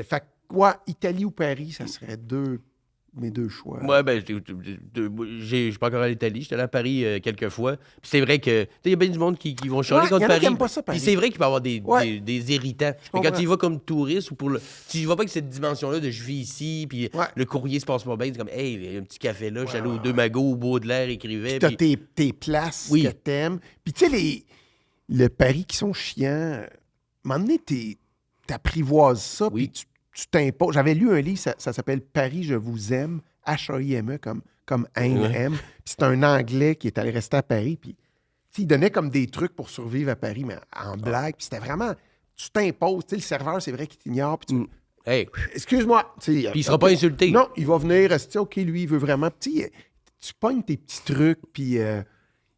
Fait que, ouais, Italie ou Paris, ça serait mes deux choix. Ouais, ben, je suis pas encore à l'Italie. J'étais allé à Paris quelques fois. Puis c'est vrai que, tu sais, il y a bien du monde qui vont chialer Ouais, contre y en a qui Paris. aiment pas ça, Paris. Puis c'est vrai qu'il peut y avoir des Ouais. des irritants. Mais quand comprends. tu y vas comme touriste ou pour le. Tu y vas pas avec cette dimension-là de je vis ici, puis Ouais. le courrier se passe pas bien. C'est comme, hey, il y a un petit café là. Je suis allé aux Deux Magots, au Baudelaire, écrivait. T'as Puis... tes places Oui. que t'aimes. Puis tu sais, le Paris qui sont chiants, à un moment donné, t'apprivoises ça, Oui. puis tu t'imposes. J'avais lu un livre, ça s'appelle « Paris, je vous aime », H-A-I-M-E, comme Aime, Ouais. aime. Puis c'est un Anglais qui est allé rester à Paris, puis tu sais, il donnait comme des trucs pour survivre à Paris, mais en blague. Puis c'était vraiment... Tu t'imposes. Tu sais, le serveur, c'est vrai qu'il t'ignore, puis tu... Hey, Excuse-moi. Puis il sera pas insulté. Non, il va venir, tu sais, OK, lui, il veut vraiment... Tu sais, tu pognes tes petits trucs, puis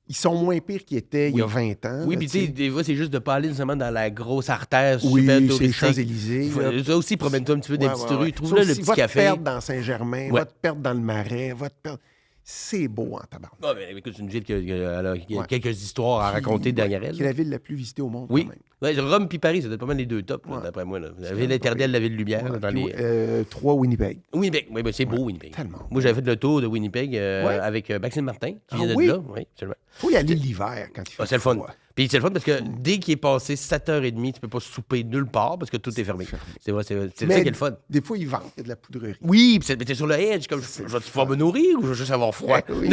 ils sont moins pires qu'ils étaient il y a 20 ans. Oui, là, puis tu sais, des fois, c'est juste de pas aller nécessairement dans la grosse artère Oui, super c'est les touristique. Champs-Élysées. là. Ça aussi, promène-toi un petit peu des Ouais, petites ouais, ouais. rues. Trouve-le Ça le aussi, petit va café. te perdre dans Saint-Germain, Ouais. va te perdre dans le Marais, va te perdre... C'est beau en tabarnak. Ah, ben, écoute, c'est une ville qui a Ouais. quelques histoires à raconter derrière elle. Qui est la ville la plus visitée au monde, Oui. quand même. Ouais, Rome puis Paris, ça doit être pas mal les deux tops, là, Ouais. d'après moi. Là. La C'est ville pas éternelle, pire. la ville lumière. Ouais, dans puis, les... 3 Winnipeg. Winnipeg, oui, ben, c'est beau, Winnipeg. Tellement. Moi, j'avais fait le tour de Winnipeg Ouais. avec Maxime Martin, qui Ah vient de oui? là. Oui, absolument. Faut y aller l'hiver quand il fait Ah, c'est le fun. froid. Puis c'est le fun parce que dès qu'il est passé 7h30, tu peux pas souper nulle part parce que tout est fermé. C'est vrai, c'est ça Mais qui est le fun. des fois, ils vendent il y a de la poudrerie. Oui, puis mais t'es sur le edge, comme je vais pouvoir me nourrir ou je vais juste avoir froid? Oui.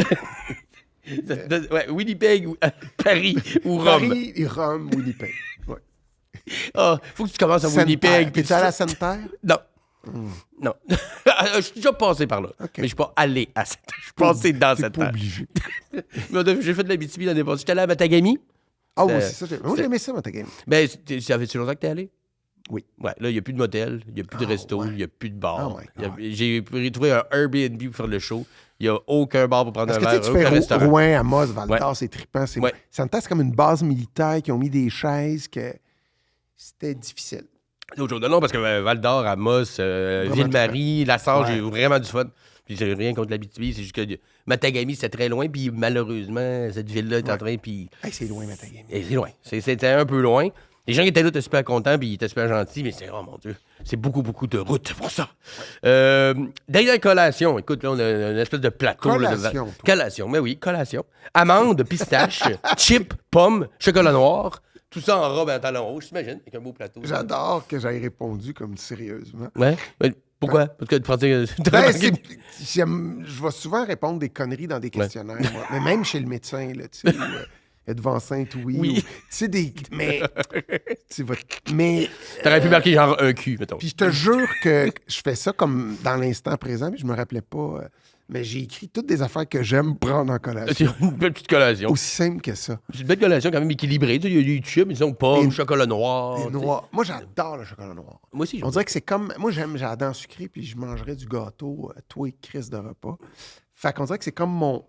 Ouais, Winnipeg, ou Paris ou Rome. Paris et Rome, Winnipeg. Ouais. Ah, faut que tu commences à Sainte-Terre. Winnipeg. puis T'es-tu allé à Sainte-Terre? Non. Non. Je suis déjà passé par là. OK. Mais je suis pas allé à cette terre. Je suis passé dans T'es cette pas terre. obligé. J'ai fait de la BTB l'année passée. J'étais allé à Matagami. Ah oui, C'est- c'est ça. Moi, j'aimais ça, Matagami. Ben, ça fait-tu longtemps que t'es allé? Oui. Ouais, là, il n'y a plus de motel, il n'y a plus de Ah, resto, il ouais. n'y a plus de bar. Oh my God. J'ai retrouvé un Airbnb pour faire le show. Il n'y a aucun bar pour prendre Parce un que verre, tu sais, aucun tu fais restaurant. Rouen, Amos, Val-d'Or, Ouais. c'est trippant. Ouais. Sainte-Terre, c'est comme une base militaire qui ont mis des chaises que c'était difficile. L'autre jour, non, parce que Val-d'Or, Amos, Ville-Marie, La Sarre, Ouais. j'ai vraiment du fun. Puis c'est rien contre l'Abitibi, c'est juste que Matagami, c'était très loin. Puis malheureusement, cette ville-là est en train. Puis Hey, c'est loin, Matagami. c'est loin. C'était un peu loin. Les gens qui étaient là étaient super contents, puis ils étaient super gentils, mais c'est, oh mon Dieu, c'est beaucoup, beaucoup de route pour ça. Dernière collation. Écoute, là, on a une espèce de plateau. Là, Collation, toi. collation, mais oui, collation. Amandes, pistaches, chips, pommes, chocolat noir. Tout ça en robe et en talons rouges, t'imagines, avec un beau plateau. J'adore que j'aie répondu comme sérieusement. Ouais. Mais pourquoi? Parce que tu pensais que Ben, je vais souvent répondre des conneries dans des questionnaires, moi. Mais même chez le médecin, là, tu sais, êtes-vous enceinte, oui. Oui. ou- tu sais, mais... tu vas- mais... T'aurais pu marquer genre un cul, mettons. Puis je te jure que je fais ça comme dans l'instant présent, mais je me rappelais pas. Mais j'ai écrit toutes des affaires que j'aime prendre en C'est collation. une belle petite collation. Aussi simple que ça. C'est une belle collation quand même équilibrée. Tu sais, il y a des chips, ils sont pommes, Et- chocolat noir. Les tu sais. noirs. Moi, j'adore le chocolat noir. Moi aussi, On dirait que c'est comme... Moi, j'ai la dent sucrée, puis je mangerais du gâteau, toi et Chris de repas. Fait qu'on dirait que c'est comme mon...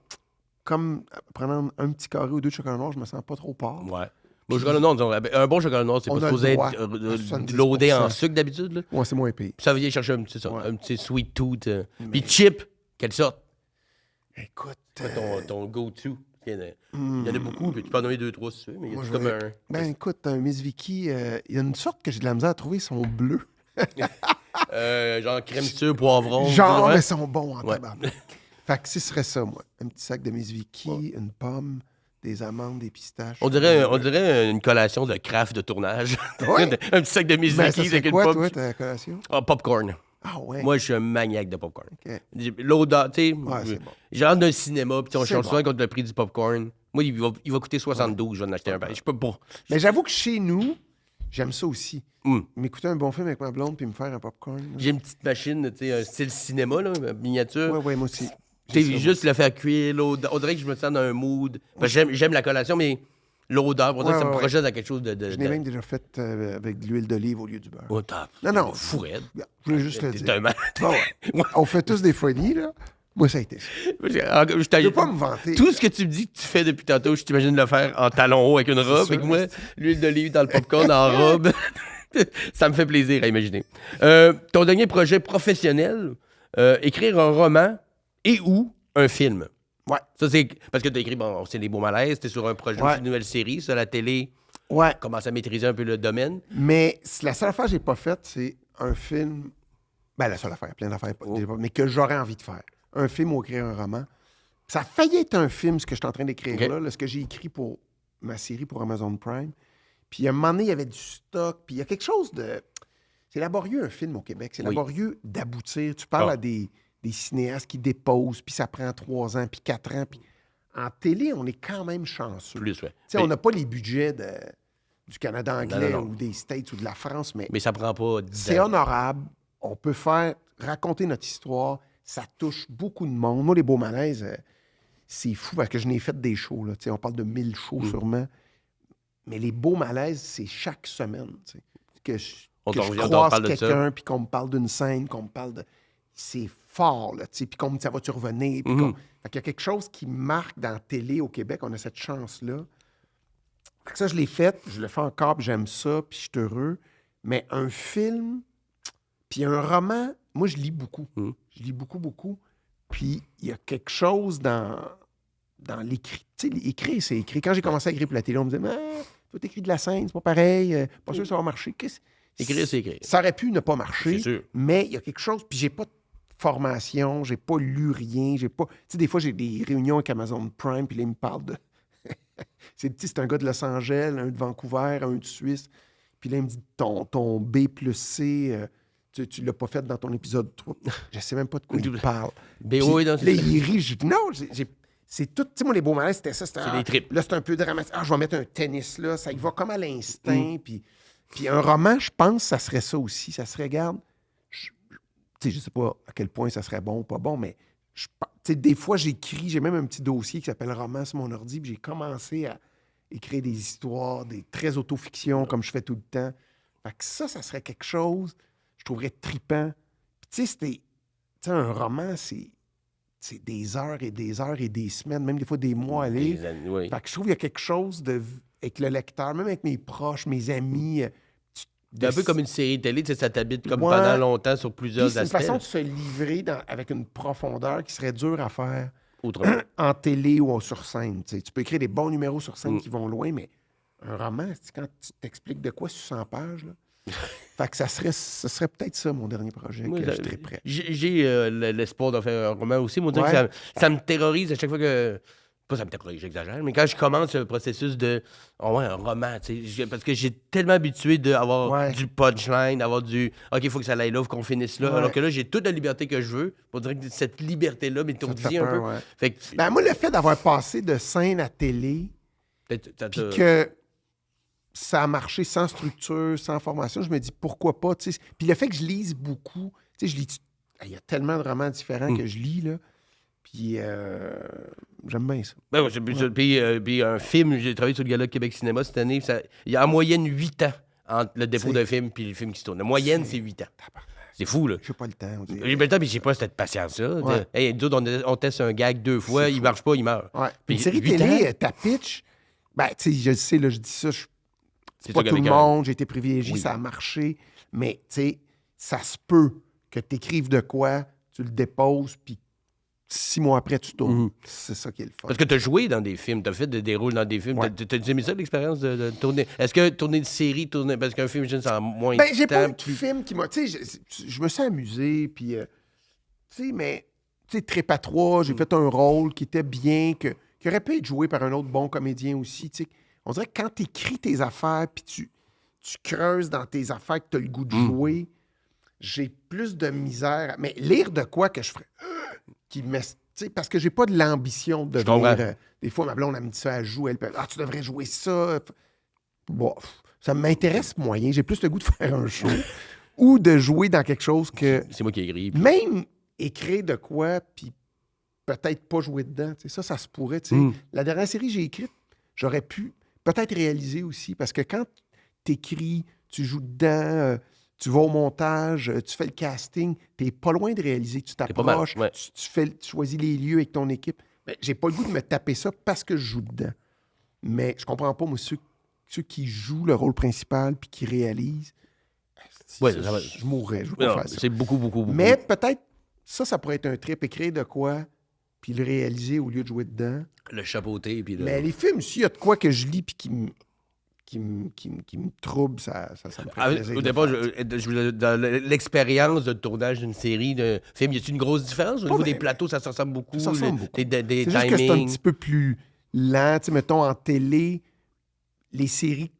Comme prenant un petit carré ou deux de chocolat noir, je me sens pas trop pâle. Ouais. Bon, chocolat noir, un bon chocolat noir, c'est On pas a le supposé droit être à 70%. loadé en sucre d'habitude. Là. Ouais, c'est moins pire. Ça vient chercher un Ouais. petit sweet tooth. Mais- Puis chip, quelle sorte? Écoute. C'est ton go-to. Il y en a beaucoup, puis tu peux en nommer 2-3 si tu veux, mais il y a Moi, tout je comme vais- un. Ben écoute, un Miss Vicky, il y a une sorte que j'ai de la misère à trouver, ils sont bleus. Genre crème sûre, poivron. Genre, ouais. mais ils sont bons en Ouais. tabarnak. Fait que ce serait ça, moi. Un petit sac de Miss Vicky, une pomme, des amandes, des pistaches. On dirait une collation de craft de tournage. Ouais. Un petit sac de Miss Ben, Vicky ça serait avec une quoi, pomme. toi, ta collation? Ah, popcorn. Ah ouais. Moi, je suis un maniaque de popcorn. OK. L'odeur, tu sais. Ouais, c'est bon. J'ai hâte d'un cinéma, puis on C'est change bon. souvent contre le prix du popcorn. Moi, il va coûter 72, je vais en acheter un. Ben, je peux pas. Mais j'avoue que chez nous, j'aime ça aussi. Mm. M'écouter un bon film avec ma blonde puis me faire un popcorn. là. J'ai une petite machine, tu sais, un style cinéma, là, miniature. Ouais, moi aussi. Tu J'ai sais, ça, juste le faire cuire, l'odeur. On dirait que je me sens dans un mood. Parce que j'aime la collation, mais l'odeur, on dirait que ça me Ouais. projette dans quelque chose de. Je l'ai même déjà fait avec de l'huile d'olive au lieu du beurre. Oh, t'as- Non. Fou raide. Je voulais juste le T'es dire. un man. Bon, ouais. On fait tous des folies, là. Moi, ça a été ça. Je Je veux pas me vanter. Tout ce que tu me dis que tu fais depuis tantôt, je t'imagine le faire en talons hauts avec une robe. sûr. Avec moi, l'huile d'olive dans le popcorn en robe. Ça me fait plaisir à imaginer. Ton dernier projet professionnel, écrire un roman et ou un film. Ouais. Ça, c'est parce que tu as écrit, bon, c'est Les Beaux Malaises, tu es sur un projet, Ouais. une nouvelle série, sur la télé, Ouais. commence à maîtriser un peu le domaine. Mais la seule affaire que j'ai pas faite, c'est un film. Ben, la seule affaire, plein d'affaires, mais que j'aurais envie de faire. Un film ou écrire un roman. Ça a failli être un film, ce que je suis en train d'écrire OK. là, ce que j'ai écrit pour ma série pour Amazon Prime. Puis à un moment donné, il y avait du stock. Puis il y a quelque chose de. C'est laborieux, un film au Québec. C'est Oui. laborieux d'aboutir. Tu parles Ah. à des cinéastes qui déposent, puis ça prend 3 ans, puis 4 ans. Puis en télé, on est quand même chanceux. Plus, ouais. Tu sais, on n'a pas les budgets du Canada anglais non. ou des States ou de la France, mais Mais ça prend pas 10 c'est ans. honorable. On peut raconter notre histoire. Ça touche beaucoup de monde. Moi, les Beaux Malaises, c'est fou parce que je n'ai fait des shows. Là. Tu sais, on parle de 1000 shows sûrement. Mais les Beaux Malaises, c'est chaque semaine. Tu sais, que On je t'en revient, on croise parle de ça. quelqu'un, puis qu'on me parle d'une scène, qu'on me parle de... C'est fort, là. Tu sais, puis qu'on me dit, ça va-tu revenir? Puis Fait qu'il y a quelque chose qui marque dans la télé au Québec. On a cette chance-là. Fait que ça, je l'ai fait. Je le fais encore, puis j'aime ça, puis je suis heureux. Mais un film, puis un roman, moi, je lis beaucoup. Je lis beaucoup, beaucoup. Puis il y a quelque chose dans l'écrit. Tu sais, écrire, c'est écrit. Quand j'ai commencé à écrire pour la télé, on me disait, mais toi, t'écris de la scène, c'est pas pareil. Pas sûr que ça va marcher. Écrire, c'est écrire. Ça aurait pu ne pas marcher. C'est sûr. Mais il y a quelque chose. Puis j'ai pas de formation, j'ai pas lu rien, j'ai pas. Tu sais, des fois, j'ai des réunions avec Amazon Prime, puis là, ils me parlent de. c'est un gars de Los Angeles, un de Vancouver, un de Suisse. Puis là, il me dit ton B plus C, tu l'as pas fait dans ton épisode 3. Je sais même pas de quoi il parle. BO est dans Puis là, il rit. Je dis non, c'est tout. Tu sais, moi, les Beaux Malaises, c'était ça. C'était, des tripes. Là, c'est un peu dramatique. Ah, je vais mettre un tennis là. Ça y va comme à l'instinct. Puis un roman, je pense, ça serait ça aussi. Ça serait, regarde, tu sais, je sais pas à quel point ça serait bon ou pas bon, mais tu sais, des fois, j'écris, j'ai même un petit dossier qui s'appelle Roman sur mon ordi, puis j'ai commencé à écrire des histoires, des très autofiction, comme je fais tout le temps. Fait que ça serait quelque chose, je trouverais trippant. Puis tu sais, un roman, c'est des heures et des heures et des semaines, même des fois des mois à lire. Oui. Fait que je trouve qu'il y a quelque chose avec le lecteur, même avec mes proches, mes amis. C'est un peu comme une série télé, tu sais, ça t'habite comme Ouais. pendant longtemps sur Puis plusieurs c'est une aspects. façon de se livrer avec une profondeur qui serait dure à faire Autrement. en télé ou sur scène. Tu sais. Tu peux écrire des bons numéros sur scène qui vont loin, mais un roman, c'est quand tu t'expliques de quoi sur 100 pages. Là. Fait que ça serait peut-être ça, mon dernier projet, Moi, que je serais prêt. J'ai l'espoir de faire un roman aussi. Moi, on dirait Ouais. que ça me terrorise à chaque fois que. Pas ça me terrorise, j'exagère, mais quand je commence le processus de. Oh ouais, un roman, tu sais. Parce que j'ai tellement habitué d'avoir Ouais. du punchline, d'avoir du. OK, il faut que ça aille là, il faut qu'on finisse là. Ouais. Alors que là, j'ai toute la liberté que je veux. On dirait que cette liberté-là Ça te m'étourdit fait un peu. peur, ouais. Fait que. Ben, moi, le fait d'avoir passé de scène à télé, puis que ça a marché sans structure, sans formation, je me dis pourquoi pas. Tu sais. Puis le fait que je lise beaucoup, tu sais, je lis. Il y a tellement de romans différents que je lis, là. Puis j'aime bien ça. Ben, puis un film, j'ai travaillé sur le Gala Québec Cinéma cette année. Il y a en moyenne 8 ans entre le dépôt C'est- d'un film et le film qui se tourne. La moyenne, c'est 8 ans. C'est fou, là. J'ai pas le temps. On dirait. J'ai pas le temps, mais j'ai pas cette patience-là. Ouais. Hey, nous autres, on teste un gag 2 fois, il marche pas, il meurt. Ouais. Puis Une série 8 télé, ans? ta pitch, ben, tu sais, je sais, là, je dis ça, C'est pas ça tout le qu'avec monde, j'ai été privilégié, Oui. ça a marché. Mais, tu sais, ça se peut que tu écrives de quoi, tu le déposes, puis 6 mois après, tu tournes. Mhm. C'est ça qui est le fun. Parce que tu as joué dans des films, tu as fait des rôles dans des films. Ouais. T'as aimé ça, l'expérience de tourner? Est-ce que tourner une série, parce qu'un film, j'imagine, ça en moins Ben, de j'ai pas temps. eu de film qui m'a. Tu sais, je me suis amusé, puis. Tu sais, mais. Tu sais, Trépa 3, j'ai fait un rôle qui était bien, qui aurait pu être joué par un autre bon comédien aussi. Tu sais, on dirait que quand tu écris tes affaires, puis tu creuses dans tes affaires, que tu as le goût de jouer, j'ai plus de misère. Mais lire de quoi que je ferais. Qui me. Tu sais, parce que j'ai pas de l'ambition de comprends. devenir. Des fois, ma blonde, elle me dit ça, elle joue, elle peut. Ah, tu devrais jouer ça. Bon, ça m'intéresse moyen. J'ai plus le goût de faire un show ou de jouer dans quelque chose que C'est moi qui ai écrit. même écrire de quoi, puis peut-être pas jouer dedans. Tu sais, ça se pourrait. Tu sais. La dernière série que j'ai écrite, j'aurais pu peut-être réaliser aussi, parce que quand tu écris, tu joues dedans, tu vas au montage, tu fais le casting, tu n'es pas loin de réaliser. Tu pas mal, t'approches, ouais. tu choisis les lieux avec ton équipe. Mais j'ai pas le goût de me taper ça parce que je joue dedans. Mais je comprends pas, moi, ceux qui jouent le rôle principal puis qui réalisent. Ouais, Ça, ça va. je mourrais, je veux pas Non, faire ça. c'est beaucoup, beaucoup, beaucoup. Mais peut-être, ça pourrait être un trip, écrire de quoi, puis le réaliser au lieu de jouer dedans. Le chapeauté, puis le... Mais les films, s'il y a de quoi que je lis puis qui me trouble, ça me fait plaisir. Au de départ, le faire. dans l'expérience de tournage d'une série, de film, y a-t-il une grosse différence? Au niveau des plateaux, ça se ressemble beaucoup. Ça se ressemble beaucoup. Des C'est juste que c'est un timings. petit peu plus lent. Tu sais, mettons, en télé, les séries,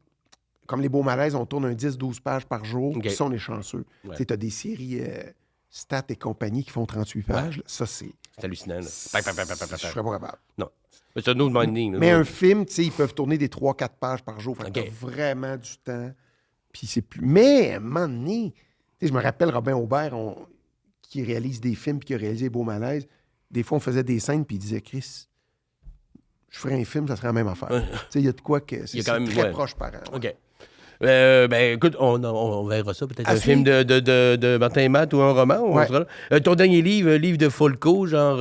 comme Les Beaux Malaises, on tourne un 10-12 pages par jour. OK. Puis ça, on est chanceux. Ouais. Tu as des séries Stat et compagnie qui font 38 pages. Ouais. Ça, c'est... C'est hallucinant. Là. Je serais pas capable. Non. Mais c'est un autre minding. là. Mais un film, tu sais, ils peuvent tourner des 3-4 pages par jour. Fait que OK. t'as vraiment du temps. Puis c'est plus... Mais, à un moment donné, tu sais, je me rappelle Robin Aubert, qui réalise des films puis qui a réalisé Beau Malaise. Des fois, on faisait des scènes puis il disait, Chris, je ferais un film, ça serait la même affaire. Tu sais, il y a de quoi que... C'est quand même- très ouais. proche par an. Ouais. OK. Ben, écoute, on verra ça. Peut-être À un film de Martin et Matt ou un roman. Ouais. Sera là. Ton dernier livre, livre de Folco, genre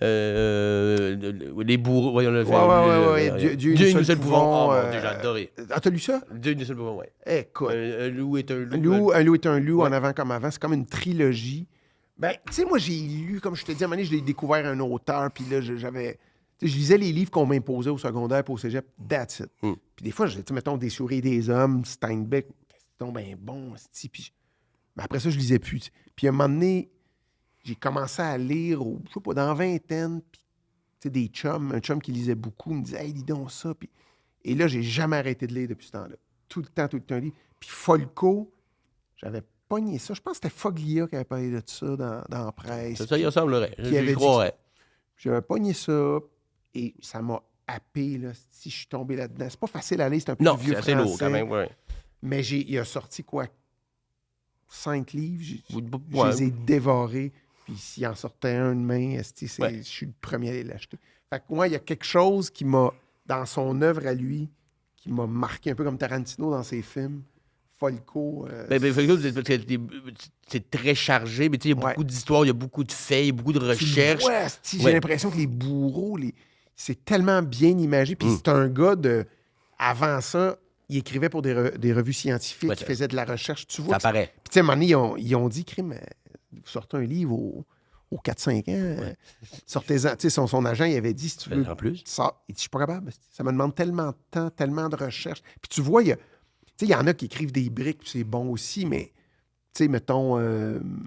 Les bourreaux. Voyons le Ouais. Dieu nous seul pouvons, Oh, mon Dieu, j'ai adoré. Ah, t'as lu ça? Dieu nous seul pouvons, oui. Écoute. Un loup est un loup. Un loup est un loup, Ouais. en avant comme avant. C'est comme une trilogie. Ben, tu sais, moi, j'ai lu, comme je te dis, à un moment donné, j'ai découvert un auteur, puis là, j'avais... Tu sais, je lisais les livres qu'on m'imposait au secondaire et au cégep. That's it. Puis des fois, tu sais, mettons, Des souris et des hommes, Steinbeck, c'est donc bien bon, puis... Mais après ça, je lisais plus. Tu sais. Puis à un moment donné, j'ai commencé à lire, je sais pas, dans la vingtaine, puis tu sais, des chums, un chum qui lisait beaucoup, me disait « Hey, lis donc ça. » Puis... Et là, j'ai jamais arrêté de lire depuis ce temps-là. Tout le temps, lire. Puis Folco, j'avais pogné ça. Je pense que c'était Foglia qui avait parlé de ça dans la presse. Ça y ressemblerait. Qui avait Je dit croirais. J'avais pogné ça et ça m'a happé, là, si je suis tombé là-dedans. C'est pas facile à lire, c'est un peu Non, du vieux c'est assez français. lourd quand même, ouais. Mais il a sorti quoi? 5 livres. Je Ouais. les ai dévorés. Puis s'il en sortait un demain, Ouais. je suis le premier à aller l'acheter. Fait que moi, il y a quelque chose qui m'a, dans son œuvre à lui, qui m'a marqué un peu comme Tarantino dans ses films. Folco. Folco, c'est très chargé, mais tu sais, il y a beaucoup d'histoires, il y a beaucoup de faits, il y a beaucoup de recherches. J'ai l'impression que les bourreaux, c'est tellement bien imagé. Puis c'est un gars de... Avant ça, il écrivait pour des revues scientifiques, il faisait de la recherche. Tu vois, Ça paraît. Puis tu sais, à un moment donné, ils ont dit, Crime, vous sortez un livre aux 4-5 ans, sortez-en. Tu sais, son agent, il avait dit, si tu veux... En plus. Tu sors. Il dit, je suis pas capable. Ça me demande tellement de temps, tellement de recherche. Puis tu vois, il y en a qui écrivent des briques, puis c'est bon aussi, mais... Tu sais, mettons...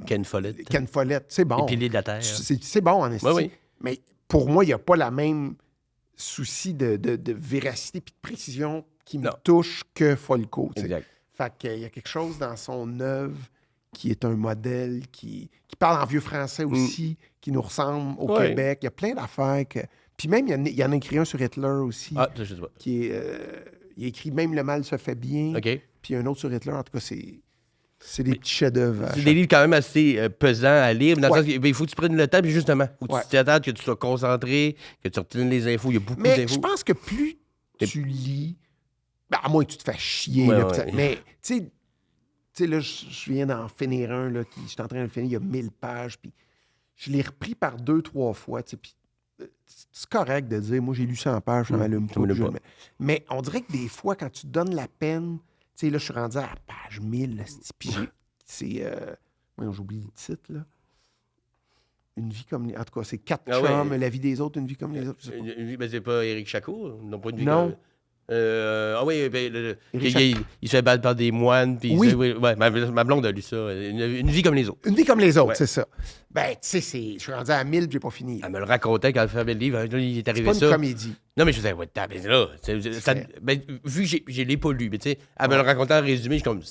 Ken Follett. Ken Follett, c'est bon. Les piliers de la terre. C'est bon, en estime. Oui. Mais pour moi, il n'y a pas la même souci de véracité et de précision qui me touche que Folco. T'sais. Exact. Fait qu'il y a quelque chose dans son œuvre qui est un modèle, qui parle en vieux français aussi, qui nous ressemble au Québec. Il y a plein d'affaires que... Puis même, il y en a écrit un sur Hitler aussi. Ah, ça, je sais pas. Qui est... il a écrit « Même le mal se fait bien OK. » Puis un autre sur Hitler. En tout cas, c'est des petits chefs-d'œuvre. C'est des livres quand même assez pesants à lire. Dans le sens qu'il faut que tu prennes le temps, puis justement, faut que tu t'attendes, que tu sois concentré, que tu retiennes les infos. Il y a beaucoup d'infos. Mais je pense que plus tu lis, ben, à moins que tu te fasses chier. Ouais, là, ouais. Mais, tu sais, là, je viens d'en finir un, là, je suis en train de le finir, il y a 1000 pages, puis je l'ai repris par 2-3 fois, tu sais, puis correct de dire, moi, j'ai lu 100 pages, ça m'allume ça pas. m'allume puis je pas. le mets. Mais on dirait que des fois, quand tu te donnes la peine, tu sais, là, je suis rendu à la page 1000, là, puis c'est... voyons, j'oublie le titre, là. Une vie comme les... En tout cas, c'est 4 Ah ouais. chums, la vie des autres, une vie comme les autres. Je sais pas. Une vie, ben, c'est pas Éric Chacour, non pas une vie Non. comme... ah oui, ben, Éric il se fait battre par des moines, puis Oui. ouais, ma blonde a lu ça. Une vie comme les autres. Une vie comme les autres, Ouais. c'est ça. Ben, tu sais, je suis rendu à 1000, puis j'ai pas fini. Elle me le racontait quand elle faisait le livre. Là, il est C'est arrivé pas une ça. comédie. Non, mais je faisais, ouais, mais là, vu que je l'ai pas lu, mais tu sais, elle me le racontait en résumé, je suis comme,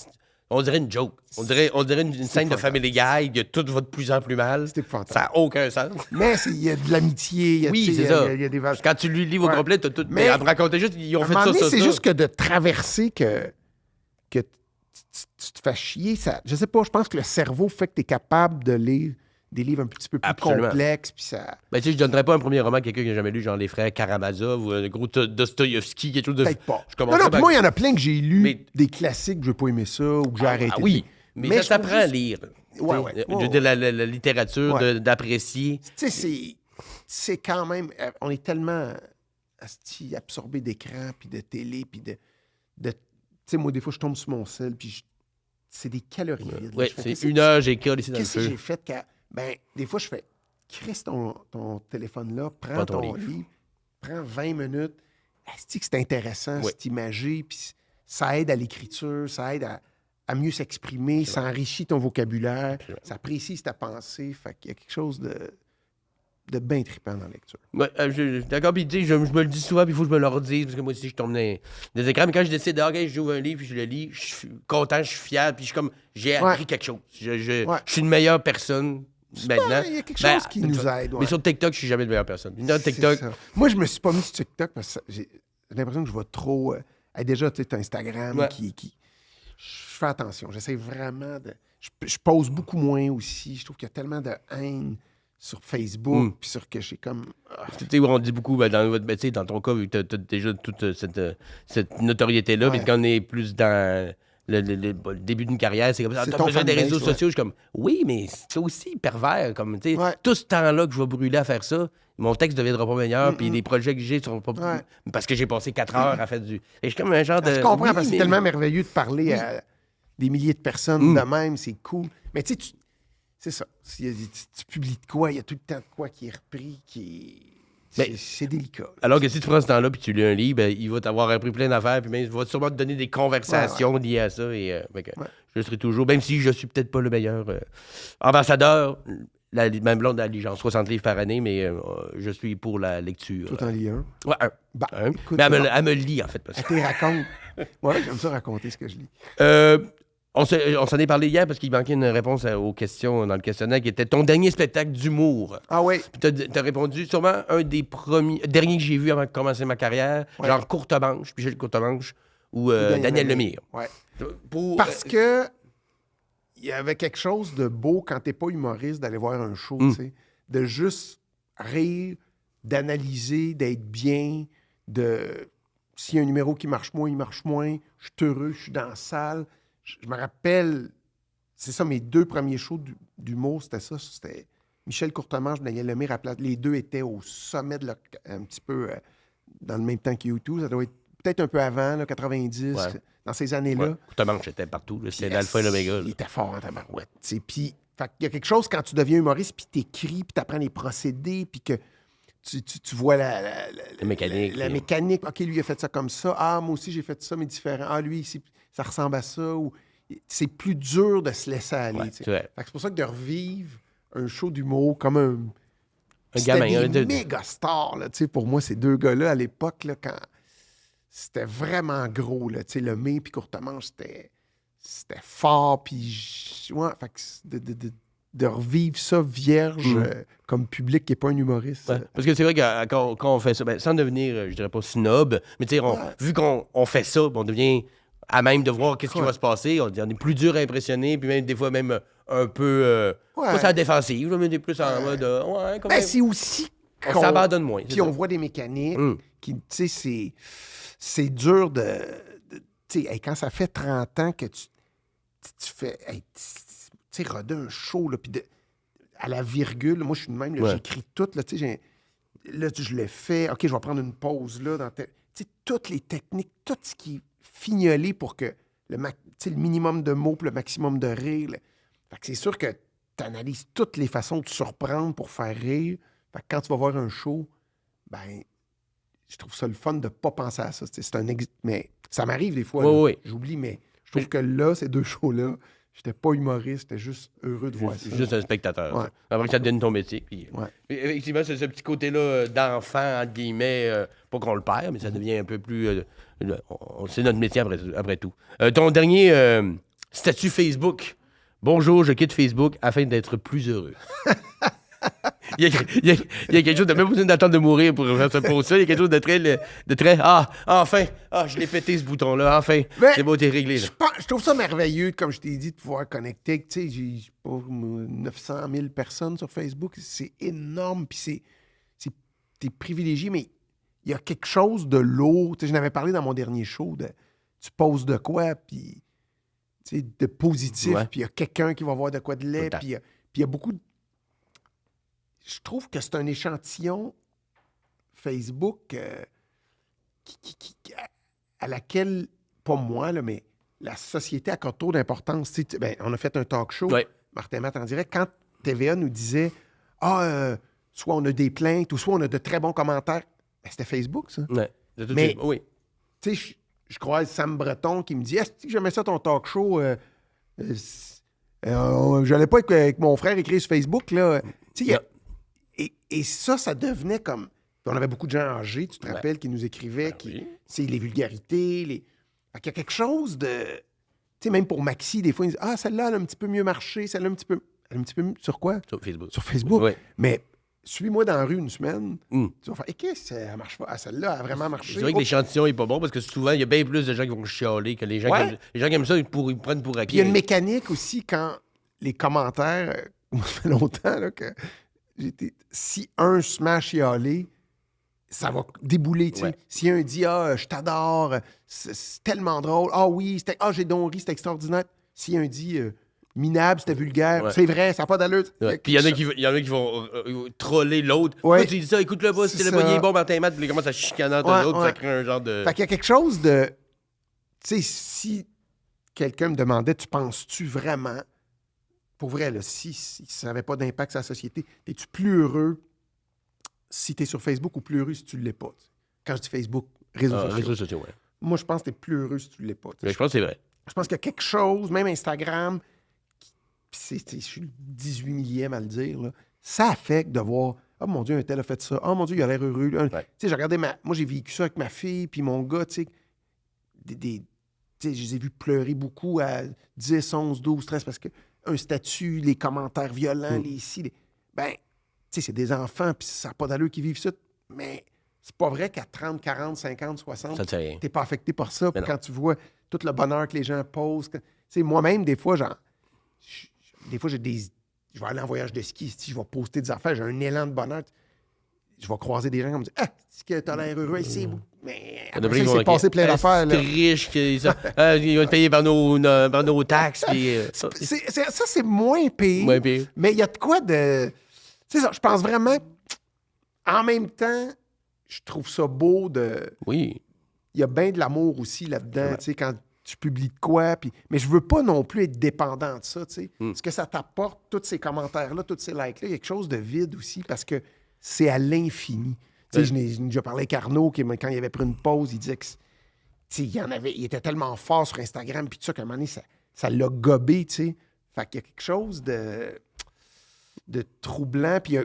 on dirait une joke. On dirait une scène de épouvantable. Family Guy, il y a tout va de plus en plus mal. C'est épouvantable. Ça n'a aucun sens. Mais il y a de l'amitié, il y a, Oui, tu sais, c'est ça. il y a des vaches. Quand tu lis le livre au Ouais. complet, t'as tout. Mais- Mais elle me racontait juste, ils ont À un fait moment ça, donné, ça, c'est ça. juste que de traverser que tu te fais chier. Ça, je sais pas, je pense que le cerveau fait que tu es capable de lire des livres un petit peu plus Absolument. complexes. Puis ça. Ben, tu sais, je donnerais pas un premier roman à quelqu'un qui n'a jamais lu, genre Les Frères Karamazov ou un gros Dostoïevski, quelque chose de. Peut-être pas. Je Non, commencerais non, puis par- moi, il y en a plein que j'ai lu, Mais- des classiques que j'ai pas aimé ça ou que j'ai arrêté. Ah oui, mais Mais ça je s'apprend trouve à juste- lire. Ouais, Tu ouais, sais, ouais, de la littérature, Ouais. d'apprécier. Tu sais, c'est quand même. On est tellement absorbé d'écran, puis de télé, puis de tu sais, moi, des fois, je tombe sur mon sel, puis c'est des calories vides. là. Oui, Je fais, c'est qu'est-ce une que- heure, j'ai collé ici dans le Qu'est-ce que feu. j'ai fait? Ben, des fois, je fais, crisse ton téléphone là, prends Prends ton ton livre, prends 20 minutes. Est-ce que c'est intéressant, Oui. c'est imagé, puis ça aide à l'écriture, ça aide à mieux s'exprimer, ça enrichit ton vocabulaire, ça précise ta pensée. Fait qu'il y a quelque chose de bien trippant dans la lecture. Ouais, d'accord, puis tu sais, je me le dis souvent, puis il faut que je me le redise, parce que moi aussi, je tombe dans des écrans. Mais quand je décide, OK, j'ouvre un livre, puis je le lis, je suis content, je suis fier, puis je suis comme, j'ai appris Ouais. quelque chose. Je Ouais. suis une meilleure personne maintenant. Il y a quelque Ben, chose qui nous aide. Mais ouais. sur TikTok, je suis jamais une meilleure personne. Dans C'est TikTok, ça. Moi, je me suis pas mis sur TikTok parce que j'ai l'impression que je vais trop. Déjà, tu sais, t'as Instagram Ouais. qui. Je fais attention. J'essaie vraiment de. Je pose beaucoup moins aussi. Je trouve qu'il y a tellement de haine sur Facebook, puis sur que j'ai comme. tu sais, on dit beaucoup, tu sais, dans ton cas, vu que t'as déjà toute cette notoriété-là, Ouais. mais quand on est plus dans le début d'une carrière, c'est comme ça. C'est T'as ton besoin des fanbase, réseaux ouais. sociaux. Je suis comme, oui, mais c'est aussi pervers. Comme, tu sais, Ouais. tout ce temps-là que je vais brûler à faire ça, mon texte ne deviendra pas meilleur, puis les projets que j'ai seront pas. Ouais. Parce que j'ai passé 4 heures à faire du. Et je suis comme un genre de. Je comprends oui, parce que c'est mais- tellement merveilleux de parler à des milliers de personnes de même. C'est cool. Mais tu sais, c'est ça. Tu publies de quoi, il y a tout le temps de quoi qui est repris, Mais- c'est délicat. là. Alors que si tu prends ce temps-là puis tu lis un livre, ben, il va t'avoir appris plein d'affaires, puis même, il va sûrement te donner des conversations liées à ça. Et, fait que Ouais. je serai toujours, même si je suis peut-être pas le meilleur ambassadeur, ma blonde a lu genre 60 livres par année, mais je suis pour la lecture. Tout en lit un. Ouais, un. Bah, Un. écoute, Mais bon. elle me le lit, en fait. Parce que, Tu racontes. Ouais, j'aime ça raconter ce que je lis. on s'en est parlé hier parce qu'il manquait une réponse aux questions dans le questionnaire qui était ton dernier spectacle d'humour. Ah oui. Puis t'as répondu sûrement un des derniers que j'ai vu avant de commencer ma carrière, Ouais. genre Courtemanche, Michel Courtemanche ou Daniel Lemire. Ouais. Pour, Parce que il y avait quelque chose de beau quand t'es pas humoriste d'aller voir un show, tu sais. De juste rire, d'analyser, d'être bien, de s'il y a un numéro qui marche moins, il marche moins. Je suis heureux, je suis dans la salle. Je me rappelle, c'est ça, mes 2 premiers shows d'humour, c'était ça. C'était Michel Courtemanche, Daniel Lemire. Les deux étaient au sommet de leur, un petit peu dans le même temps que YouTube. Ça doit être peut-être un peu avant, là, 90, Ouais. dans ces années-là. Ouais, Courtemanche était partout. là, C'était Puis, l'alpha et l'oméga. là. Il était fort en tabarouette. Tu sais. Puis, il y a quelque chose quand tu deviens humoriste, puis t'écris, puis t'apprends les procédés, puis que tu vois la mécanique. La mécanique. OK, lui, il a fait ça comme ça. Ah, moi aussi, j'ai fait ça, mais différent. Ah, lui, ici, ça ressemble à ça. Ou... C'est plus dur de se laisser aller. Ouais, tu sais. c'est vrai. Fait que c'est pour ça que de revivre un show d'humour comme un Un gamin. C'était des méga stars, là, tu sais, pour moi, ces 2 gars-là, à l'époque, là, quand c'était vraiment gros, là, tu sais, Lemire puis Courtemanche, c'était fort, puis ouais, fait que de revivre ça vierge comme public qui n'est pas un humoriste. Ouais. Parce que c'est vrai que quand on fait ça, ben, sans devenir, je dirais pas snob, mais tu sais, vu qu'on fait ça, on devient à même de voir qu'est-ce qui va se passer. On est plus dur à impressionner, puis même des fois même un peu pas sur la défensive, là, mais des plus en mode ouais, quand Ben, même. c'est aussi On qu'on- s'abandonne moins. c'est Puis ça. on voit des mécaniques Mm. qui, tu sais, c'est dur de tu sais, hey, quand ça fait 30 ans que tu fais, hey, tu sais, roder un show, là, puis à la virgule, moi, je suis de même, là, Ouais. j'écris tout, là, tu sais, là, je le fais. OK, je vais prendre une pause là. Tu sais, toutes les techniques, tout ce qui est fignolé pour que le minimum de mots, puis le maximum de rire. Fait que c'est sûr que tu analyses toutes les façons de surprendre pour faire rire. Fait que quand tu vas voir un show, ben, je trouve ça le fun de ne pas penser à ça. Mais ça m'arrive des fois. Oui, oui. J'oublie, mais je trouve que là, ces 2 shows-là, j'étais pas humoriste, j'étais juste heureux de voir ça. Juste un spectateur. Ouais. Après que ça devienne ton métier. Puis, Ouais. effectivement, c'est ce petit côté-là d'enfant, entre guillemets, pas qu'on le perd, mais ça devient un peu plus... c'est notre métier après tout. Ton dernier statut Facebook. Bonjour, je quitte Facebook afin d'être plus heureux. Il y a quelque chose de même besoin d'attendre de mourir pour faire ça pour ça. Il y a quelque chose de très enfin, je l'ai pété ce bouton-là, enfin. Mais c'est beau, t'es réglé. Là. Je trouve ça merveilleux, comme je t'ai dit, de pouvoir connecter. Tu sais, j'ai pas 900 000 personnes sur Facebook. C'est énorme, puis t'es privilégié, mais il y a quelque chose de lourd. Tu sais, je n'avais parlé dans mon dernier show tu poses de quoi, puis tu sais, de positif, puis il y a quelqu'un qui va voir de quoi de laid, puis il y a beaucoup de... Je trouve que c'est un échantillon Facebook à laquelle, pas moi, là, mais la société accorde trop d'importance. Tu sais, on a fait un talk show, Martin Matt en direct, quand TVA nous disait soit on a des plaintes ou soit on a de très bons commentaires, c'était Facebook, ça. Ouais. Mais, oui. Tu sais, je croise Sam Breton qui me dit est-ce que j'aimais ça ton talk show j'allais pas avec mon frère écrire sur Facebook, là. Tu sais, et ça devenait comme... On avait beaucoup de gens âgés, tu te rappelles, qui nous écrivaient, c'est les vulgarités, Fait qu'il y a quelque chose de... Tu sais, même pour Maxi, des fois, ils disent celle-là, elle a un petit peu mieux marché, celle-là, un petit peu... Sur quoi? Sur Facebook. Sur Facebook. Oui. Mais suis-moi dans la rue une semaine, tu vas faire qu'est-ce que ça marche pas? Celle-là a vraiment marché. C'est vrai que l'échantillon est pas bon parce que souvent, il y a bien plus de gens qui vont chialer que les gens, qui aiment ça, ils prennent pour acquis. Puis il y a une mécanique aussi quand les commentaires... moi, ça fait longtemps là, que... Si un se met à chialer, ça va débouler, tu sais. Si un dit « je t'adore, c'est tellement drôle. Oui, j'ai donc ri, c'était extraordinaire. » Si un dit « minable, c'était vulgaire. C'est vrai, ça n'a pas d'allure. » Puis il y en a qui vont troller l'autre. Pourquoi tu dis ça? Écoute-le pas, c'était le poignet bon, Martin Matt, puis ils commencent à chicaner entre l'autre, ça crée un genre de... Fait qu'il y a quelque chose de... Tu sais, si quelqu'un me demandait « Tu penses-tu vraiment... » Pour vrai, là, si ça n'avait pas d'impact sur la société, es-tu plus heureux si tu es sur Facebook ou plus heureux si tu ne l'es pas? Quand je dis Facebook, réseaux sociaux. Moi, je pense que tu es plus heureux si tu ne l'es pas. Mais je pense que c'est vrai. Je pense qu'il y a quelque chose, même Instagram, je suis le 18 millième à le dire, là, ça affecte de voir « Oh mon Dieu, un tel a fait ça. Oh mon Dieu, il a l'air heureux. » Tu sais, j'ai regardé moi, j'ai vécu ça avec ma fille, puis mon gars, tu sais, je les ai vus pleurer beaucoup à 10, 11, 12, 13, parce que un statut, les commentaires violents, ben, tu sais, c'est des enfants, puis ça n'a pas d'allure qu'ils vivent ça. Mais c'est pas vrai qu'à 30, 40, 50, 60, t'es pas affecté par ça. Puis quand tu vois tout le bonheur que les gens posent, tu sais, moi-même, des fois, je vais aller en voyage de ski, je vais poster des affaires, j'ai un élan de bonheur. Je vais croiser des gens qui me disent c'est que t'as l'air heureux, c'est beau. Mais après ça, il s'est passé plein d'affaires. C'est riche, ils vont être payés par nos taxes. Puis, ça, c'est moins pire. Mais il y a de quoi de... C'est ça, je pense vraiment... En même temps, je trouve ça beau de... Oui. Il y a bien de l'amour aussi là-dedans, tu sais, quand tu publies de quoi. Mais je veux pas non plus être dépendant de ça, tu sais. Ce que ça t'apporte, tous ces commentaires-là, tous ces likes-là, il y a quelque chose de vide aussi, parce que c'est à l'infini. Tu sais, j'ai déjà parlé avec Arnaud, quand il avait pris une pause, il disait que il était tellement fort sur Instagram, puis tout ça, qu'à un moment donné, ça l'a gobé, tu sais. Fait qu'il y a quelque chose de troublant, puis il y a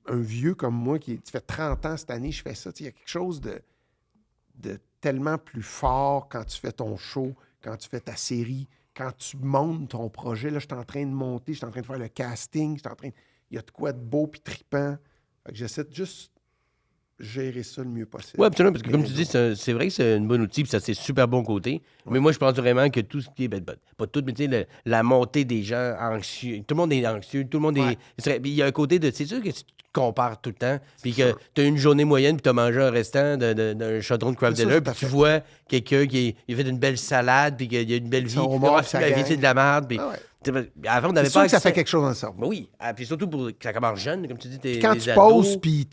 un vieux comme moi, qui fait 30 ans cette année, je fais ça, tu sais, il y a quelque chose de tellement plus fort quand tu fais ton show, quand tu fais ta série, quand tu montes ton projet. Là, je suis en train de monter, je suis en train de faire le casting, il y a de quoi de beau puis trippant. Fait que j'essaie de juste gérer ça le mieux possible. Oui, absolument, parce que comme tu dis, c'est vrai que c'est un bon outil, puis ça, c'est super bon côté. Mais moi, je pense vraiment que tout ce qui est, pas tout, mais tu sais, la montée des gens anxieux, tout le monde est anxieux, tout le monde est... Il y a un côté de... C'est sûr que tu te compares tout le temps, puis que tu as une journée moyenne, puis tu as mangé un restant d'un chaudron de craft dinner, puis tu vois quelqu'un qui a fait une belle salade, puis qu'il a une belle vie, la vie, c'est de la merde, puis... Avant, on n'avait pas que ça fait quelque chose dans le cerveau. Oui, puis surtout pour que ça commence jeune, comme tu dis, quand tu poses, puis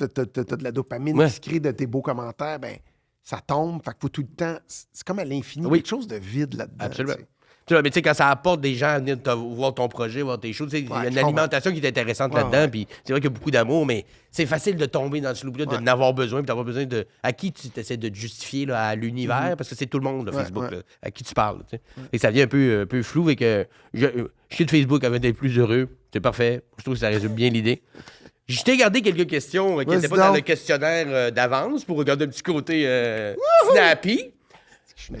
t'as de la dopamine Ouais. qui se crée de tes beaux commentaires, ben ça tombe. Fait qu'il faut tout le temps... C'est comme à l'infini, Oui. quelque chose de vide là-dedans. Absolument. tu sais. Tu vois, mais tu sais, quand ça apporte des gens à venir voir ton projet, voir tes choses, tu sais, il y a Ouais, une je comprends. alimentation qui est intéressante Ouais, là-dedans, ouais. puis c'est vrai qu'il y a beaucoup d'amour, mais c'est facile de tomber dans ce loop-là, de Ouais. n'avoir besoin, puis d'avoir besoin de... À qui tu essaies de te justifier là, à l'univers, parce que c'est tout le monde, le Ouais, Facebook, ouais. là, à qui tu parles. Tu sais. Et ça devient un peu flou, et que je quitte Facebook avant d'être plus heureux. C'est parfait. Je trouve que ça résume bien l'idée. Je t'ai gardé quelques questions qui n'étaient Vas-y pas dans donc. le questionnaire d'avance pour regarder un petit côté snappy.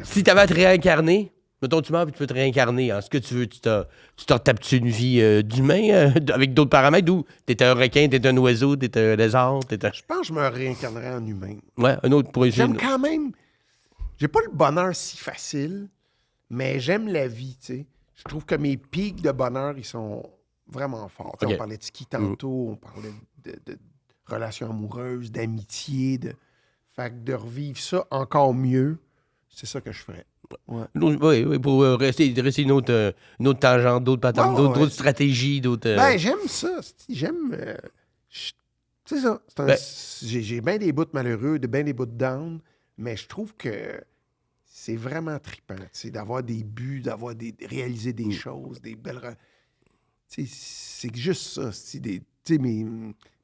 Si tu avais à te réincarner, mettons, tu meurs et tu peux te réincarner en ce que tu veux, tu t'en tapes-tu une vie d'humain avec d'autres paramètres ou t'es un requin, t'es un oiseau, t'es un lézard, t'es un... Je pense que je me réincarnerais en humain. Ouais, un autre pour essayer. J'aime quand même... J'ai pas le bonheur si facile, mais j'aime la vie, tu sais. Je trouve que mes pics de bonheur, ils sont vraiment forts. Tu sais, Ok. On parlait de ski tantôt, on parlait de relations amoureuses, d'amitié, Fait que de revivre ça encore mieux, c'est ça que je ferais. Ouais. Oui, pour rester une autre tangente, d'autres patentes, Ouais, ouais, d'autres ouais. stratégies, d'autres... Ben, j'aime ça. J'aime... c'est ça. Ben- J'ai bien des bouts malheureux, bien des bouts de down, mais je trouve que c'est vraiment trippant, tu sais, d'avoir des buts, réaliser des choses, des belles... Tu sais, c'est juste ça. Tu sais,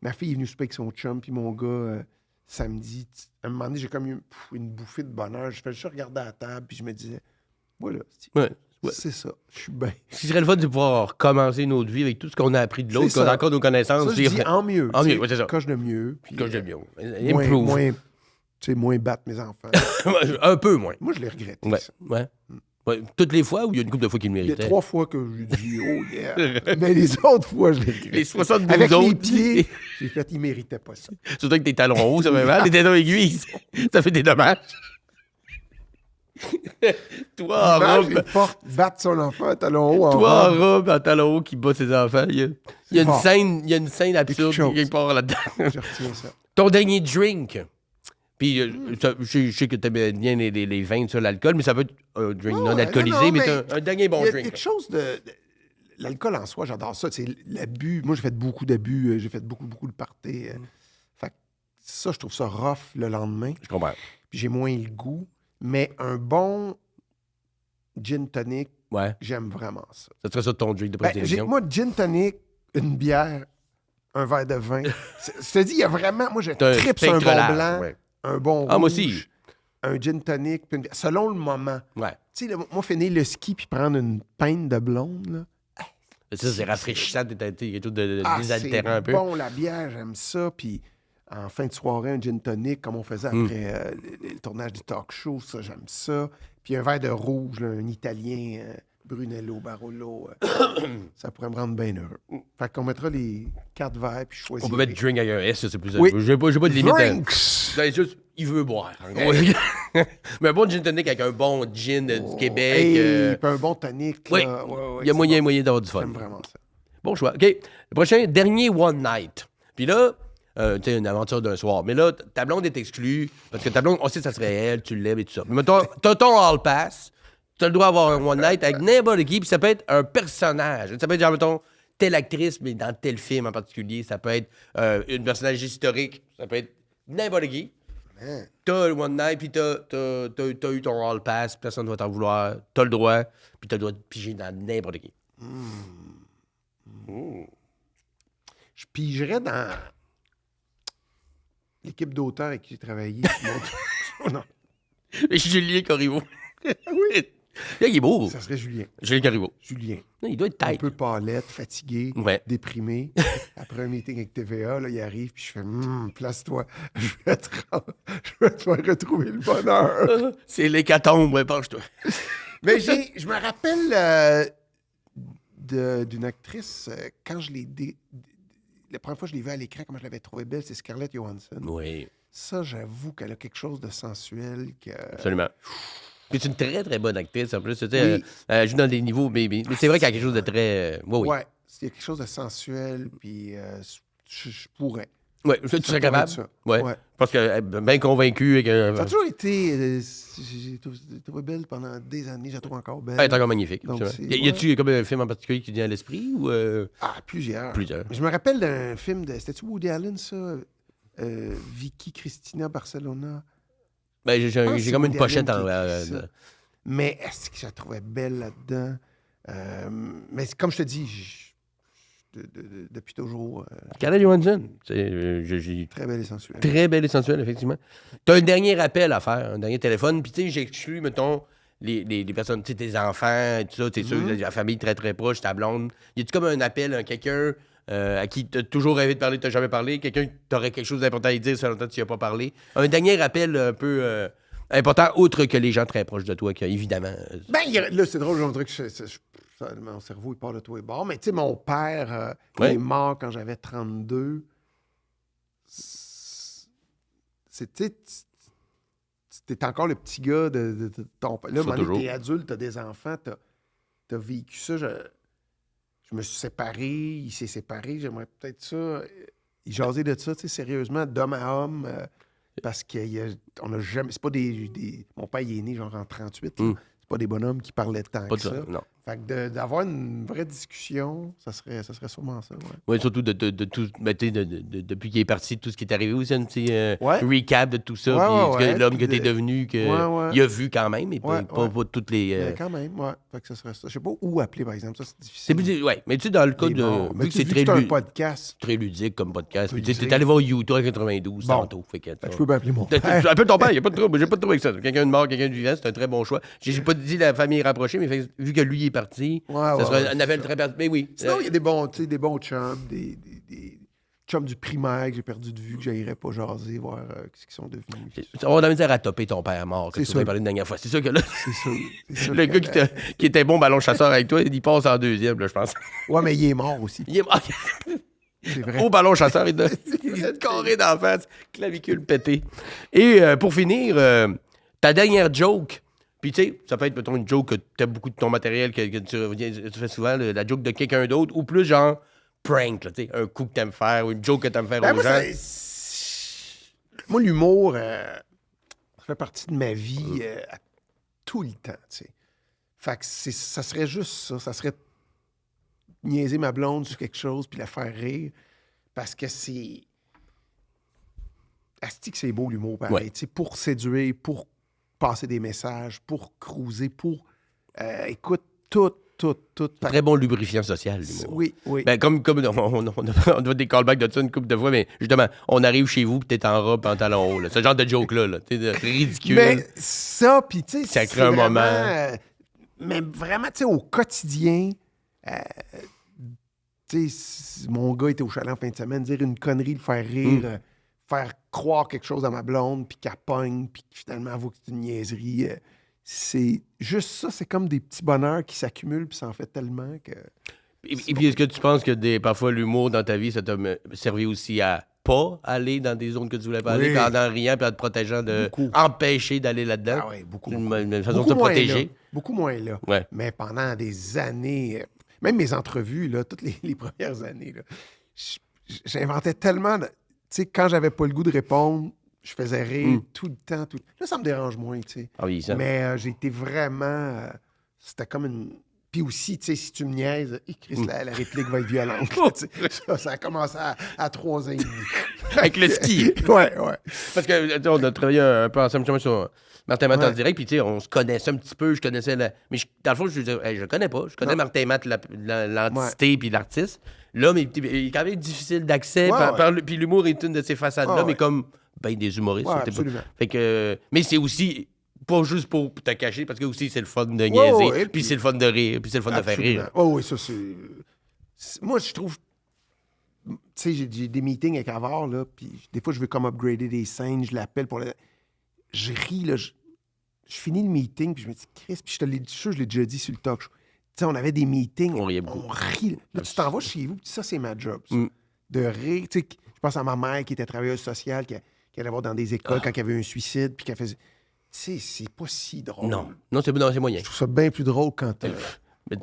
ma fille est venue souper avec son chum, puis mon gars, samedi, à un moment donné, j'ai comme eu une bouffée de bonheur. Je fais juste regarder à la table, puis je me disais, voilà, Ouais. c'est ça, je suis bien. Ce qui serait le fun, c'est de pouvoir commencer notre vie avec tout ce qu'on a appris de l'autre, C'est qu'on a ça. encore nos connaissances. Ça, je dis en mieux. En tu sais, mieux, ouais, c'est ça. Coche de mieux. Puis, Comme j'aime bien. moins, Improve. moins battre mes enfants. Un peu moins. Moi, je l'ai regretté. Ouais. ça. Ouais. Ouais. Toutes les fois ou il y a une couple de fois qu'il le Il y a méritait? 3 fois que j'ai dit, oh yeah. Mais les autres fois, je l'ai regretté. Les 72 Avec autres. mes pieds, j'ai fait, il méritait pas ça. Ben, Surtout avec tes talons hauts, ça fait mal. Les talons aiguilles, ça fait des dommages. Toi en Imagine une robe, porte battre son enfant à talons hauts en toi en robe. robe, en talons hauts qui bat ses enfants. Il y a une fort. scène, il y a une scène absurde quelque chose. qui part là-dedans. Je retiens ça. Ton dernier drink. Puis, je sais que tu aimes bien les vins, ça, l'alcool, mais ça peut être un drink Ouais, non alcoolisé, non, mais mais t'as un dernier bon Il y a drink. quelque chose l'alcool en soi, j'adore ça. C'est l'abus. Moi, j'ai fait beaucoup d'abus. J'ai fait beaucoup de parties. Fait que ça, je trouve ça rough le lendemain. Je comprends. Puis j'ai moins le goût. Mais un bon gin tonic, Ouais. j'aime vraiment ça. Ça serait ça ton drink de Ben, prédilection. moi, gin tonic, une bière, un verre de vin. Je te dis, il y a vraiment... Moi, je T'as un tripe sur un bon spectre large, blanc, ouais. un bon Ah, moi rouge, aussi. un gin tonic, puis selon le moment. Ouais. Tu sais, moi, finir le ski puis prendre une pinte de blonde, là. Ça, c'est rafraîchissant, t'as quelque chose de Ah, désaltérant c'est un peu. bon, la bière, j'aime ça. Puis en fin de soirée, un gin tonic, comme on faisait après le tournage du talk show, ça, j'aime ça. Puis un verre de rouge, là, un Italien, Brunello, Barolo, ça pourrait me rendre bien heureux. Fait qu'on mettra les 4 verres, puis je choisis. On peut mettre drink avec un S, ça, c'est plus... Oui. J'ai pas de limite. Drinks! Ben, juste, il veut boire. en gros. Mais un bon gin tonic avec un bon gin du Québec. Hey, puis un bon tonic. Oui, là. Ouais, il y a c'est moyen bon. d'avoir du fun. J'aime vraiment ça. Bon choix. OK. Le prochain, dernier One Night. Puis là, tu sais, une aventure d'un soir. Mais là, ta blonde est exclue. Parce que ta blonde, on sait que ça serait elle, tu l'aimes et tout ça. Mais t'as ton Hall Pass. T'as le droit d'avoir un One Night avec n'importe qui. Puis ça peut être un personnage. Ça peut être, genre, mettons, telle actrice, mais dans tel film en particulier. Ça peut être un personnage historique. Ça peut être n'importe qui. Man. T'as le One Night, puis t'as eu ton Hall Pass. Personne ne va t'en vouloir. T'as le droit. Puis t'as le droit de piger dans n'importe qui. Je pigerais dans l'équipe d'auteurs avec qui j'ai travaillé. Non, Julien Corriveau. Oui. Il est beau. ça serait Julien. Julien Corriveau. Julien. Non, il doit être Un tête. peu pâlette, fatigué, Ouais. déprimé. Après un meeting avec TVA, là, il arrive, puis je fais place-toi, je vais te faire retrouver le bonheur. C'est l'hécatombe, ouais, penche-toi. Mais je me rappelle d'une actrice, quand je l'ai. La première fois que je l'ai vue à l'écran, comment je l'avais trouvée belle, c'est Scarlett Johansson. Oui, Ça, j'avoue qu'elle a quelque chose de sensuel. absolument. Puis c'est une très, très bonne actrice, en plus. Tu sais, Oui. elle joue dans des niveaux, mais c'est vrai qu'il y a quelque chose de très... oui. Ouais, il y a quelque chose de sensuel, puis je pourrais. Ouais, tu serais pourrait capable. être ça. Ouais. Ouais. Parce qu'elle est bien convaincue et que... Ça a toujours été. J'ai trouvé belle pendant des années, je la trouve encore belle. Elle est encore magnifique. Donc, absolument. c'est- Y a-tu comme un film en particulier qui te vient à l'esprit ou... Ah, plusieurs. Plusieurs. Je me rappelle d'un film de. C'était-tu Woody Allen, ça? Vicky Cristina Barcelona. Ben, j'ai Ah, j'ai c'est comme une Woody pochette Allen en. qui écrit ça. Mais est-ce que je la trouvais belle là-dedans? Mais comme je te dis, depuis toujours, Scarlett Johansson. J'ai très belle et sensuelle. très belle et sensuelle, effectivement. Tu as un dernier appel à faire, un dernier téléphone. Puis, tu sais, j'exclus, mettons, les personnes, tu sais, tes enfants, tout ça, tu sais, la famille très, très proche, ta blonde. Y a-tu comme un appel à quelqu'un à qui tu as toujours rêvé de parler, tu n'as jamais parlé? Quelqu'un qui t'aurait quelque chose d'important à lui dire, ça fait longtemps que tu n'y as pas parlé? Un dernier appel un peu important, outre que les gens très proches de toi, qui, évidemment. Ben, là, c'est drôle, j'ai l'impression que mon cerveau, il part de toi et bord. Mais tu sais, mon père, il est mort quand j'avais 32. T'es encore le petit gars de ton père. Là, à un moment donné, t'es adulte, t'as des enfants, t'as vécu ça. Je me suis séparé, il s'est séparé, j'aimerais peut-être ça. Il jasait de ça, tu sais, sérieusement, d'homme à homme, parce qu'on a jamais... C'est pas des... Mon père, il est né genre en 38, là. C'est pas des bonhommes qui parlaient tant Pas que ça. Non. Fait que d'avoir une vraie discussion, ça serait sûrement ça, ouais. Oui, surtout de tout, ben, depuis qu'il est parti, tout ce qui est arrivé aussi, un petit recap de tout ça, puis l'homme que t'es devenu, qu'il a vu quand même, et pas toutes les... Mais quand même, ouais. Fait que ça serait ça. Je sais pas où appeler, par exemple, ça, c'est difficile. Oui, mais tu sais, dans le cas de... Vu que c'est un podcast. Très ludique comme podcast. Tu es allé voir YouTube en 92 tantôt. Fait que, je peux bien appeler mon père. Tu appelles ton père, il n'y a pas de trouble. J'ai pas de trouble avec ça. Quelqu'un de mort, quelqu'un de vivant, c'est un très bon choix. J'ai pas dit la famille rapprochée, mais vu que lui est parti, ça serait un appel très personnel. Mais oui. Sinon, il y a des bons chums, des chums du primaire que j'ai perdu de vue, que j'aillerais pas jaser, voir ce qu'ils sont devenus. On a misère à topper ton père mort, que tu avais parlé une dernière fois. C'est sûr que là, c'est sûr le gars qui était bon ballon chasseur avec toi, il passe en deuxième, là, je pense. Ouais, mais il est mort aussi. Il est mort. C'est vrai. Au ballon chasseur, il est carré d'en face, clavicule pété. Et pour finir, ta dernière joke. Puis, tu sais, ça peut être, mettons, une joke que tu as beaucoup de ton matériel, que tu fais souvent, la joke de quelqu'un d'autre, ou plus genre prank, là, tu sais, un coup que tu aimes faire, ou une joke que tu aimes faire aux gens. Moi, l'humour, ça fait partie de ma vie tout le temps, tu sais. Fait que ça serait juste ça. Ça serait niaiser ma blonde sur quelque chose, puis la faire rire, parce que c'est... Asti que c'est beau, l'humour, pareil. Tu sais, pour séduire, pour passer des messages, pour cruiser, pour... écoute, tout. Très bon lubrifiant social, l'humour. Oui. Ben, comme on doit des callbacks de ça une couple de fois, mais justement, on arrive chez vous, puis t'es en robe, pantalon haut. Là. Ce genre de joke-là, là, ridicule. Mais ça, puis tu sais... Ça crée un moment. Mais vraiment, tu sais, au quotidien... tu sais, mon gars était au chalet en fin de semaine, dire une connerie, le faire rire... faire croire quelque chose à ma blonde, puis qu'elle pogne, puis finalement, elle voit que c'est une niaiserie. C'est juste ça, c'est comme des petits bonheurs qui s'accumulent, puis ça en fait tellement que... Et puis, est-ce que tu penses que parfois, l'humour dans ta vie, ça t'a servi aussi à pas aller dans des zones que tu voulais pas aller, en riant, puis en te protégeant de... empêcher d'aller là-dedans? Ah oui, beaucoup. Une façon de te protéger? Beaucoup moins là. Ouais. Mais pendant des années, même mes entrevues, là, toutes les premières années, là, j'inventais tellement... Tu sais, quand j'avais pas le goût de répondre, je faisais rire tout le temps. Là, ça me dérange moins, tu sais. Ah oui, ça. Mais j'ai été vraiment... c'était comme une... Puis aussi, tu sais, si tu me niaises, Chris, la réplique va être violente. Là, ça a commencé à 3 ans et demi. Avec le ski. Ouais. Parce que on a travaillé un peu ensemble sur Martin Matt en direct, puis tu sais, on se connaissait un petit peu, je connaissais mais dans le fond, je disais, je connais pas. Je connais Martin Matt, l'entité puis l'artiste. Là, mais il est quand même difficile d'accès. Puis l'humour est une de ces façades-là, mais comme ben des humoristes. Ouais, absolument. Fait que, mais c'est aussi pas juste pour te cacher, parce que aussi c'est le fun de niaiser, puis c'est le fun de rire, puis c'est le fun de faire rire. Oui, ça c'est... Moi, je trouve... Tu sais, j'ai des meetings avec Avard, là, puis des fois, je veux comme upgrader des scènes, je l'appelle pour... Je ris, là, je finis le meeting, puis je me dis, Chris, puis je l'ai déjà dit sur le talk show. Tu sais, on avait des meetings, on rit. Là, tu t'en vas chez vous, puis ça, c'est ma job, ça. De rire. Tu sais, je pense à ma mère qui était travailleuse sociale, qui allait voir dans des écoles quand il y avait un suicide, puis qu'elle faisait... Tu sais, c'est pas si drôle. Non, c'est moyen. Je trouve ça bien plus drôle quand Mais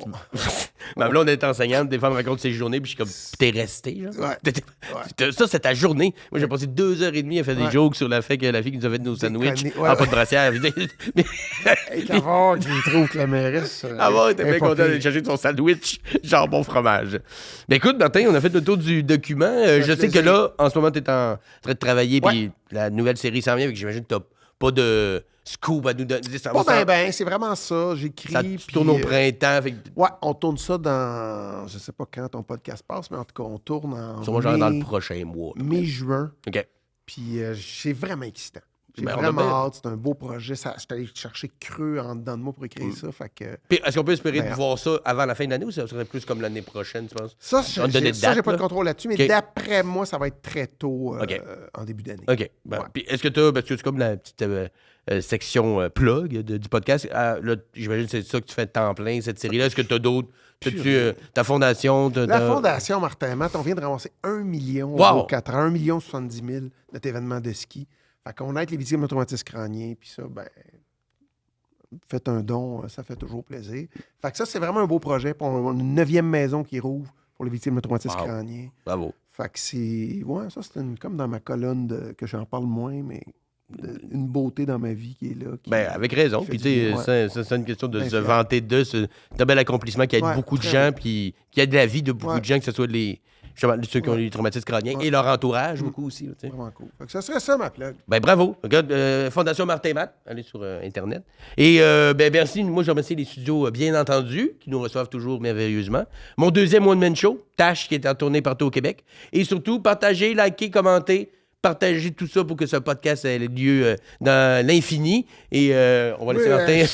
ma blonde est enseignante, des fois, elle me raconte ses journées, puis je suis comme, t'es resté, genre. Ouais. Ça, c'est ta journée. Moi, j'ai passé 2h30 à faire des jokes sur le fait que la fille qui nous a fait nos sandwichs Déconner. en pas de brassière. Mais Hey, qu'avant qu'il trouve que la mairesse. avant, elle était bien est pas content d'aller pire. chercher son sandwich jambon fromage. Mais écoute, Martin, on a fait le tour du document. Je sais que plaisir. là, en ce moment, t'es en train de travailler, puis la nouvelle série s'en vient, fait que j'imagine que t'as pas de scoop à nous donner. Ça va, Pas ben, c'est vraiment ça. J'écris. ça puis, tourne au printemps. Fait que, Ouais, on tourne ça dans. Je sais pas quand ton podcast passe, mais en tout cas, on tourne en. sûrement genre dans le prochain mois. mai-juin. OK. Puis c'est vraiment excitant. J'ai Ben, on a vraiment bien- hâte. C'est un beau projet. Je suis allé chercher creux en dedans de moi pour écrire ça. Fait que. Puis, est-ce qu'on peut espérer Ben, de voir ça avant la fin de l'année ou ça serait plus comme l'année prochaine, tu penses? Ça, On te donnait de date, j'ai pas de là? contrôle là-dessus, mais OK. d'après moi, ça va être très tôt OK. en début d'année. OK. Ben, Ouais. puis est-ce que tu as, parce que c'est comme la petite section plug du podcast, là, j'imagine que c'est ça que tu fais de temps plein, cette série-là. Est-ce que tu as d'autres? As-tu ta fondation? La Fondation Martin Matt, on vient de ramasser 1 million Wow! au 4 ans, 1,70 million notre événement de ski. Fait qu'on aide les victimes de traumatisme crânien, puis ça, ben, faites un don, ça fait toujours plaisir. Fait que ça, c'est vraiment un beau projet. Puis on a une 9e maison qui rouvre pour les victimes de traumatisme Wow. crânien. Bravo. Fait que c'est... Ouais, ça, c'est comme dans ma colonne que j'en parle moins, mais une beauté dans ma vie qui est là. Ben, avec raison. qui fait Puis, du tu sais, bien, c'est une question de Ben se fier. vanter de. C'est un bel accomplissement qui aide Ouais, beaucoup de très gens, puis qui aide la vie de beaucoup Ouais. de gens, que ce soit justement, ceux qui ont eu des traumatismes crâniens et leur entourage, beaucoup aussi. Là, tu sais. Vraiment cool. Fait que ça serait ça, ma plug. Ben bravo. Regarde, Fondation Martin Matt, allez sur Internet. Et ben merci, moi je remercie les studios, bien entendu, qui nous reçoivent toujours merveilleusement. Mon deuxième one-man show, Tâche, qui est en tournée partout au Québec. Et surtout, partagez, likez, commentez, partagez tout ça pour que ce podcast ait lieu dans l'infini. Et on va laisser Martin...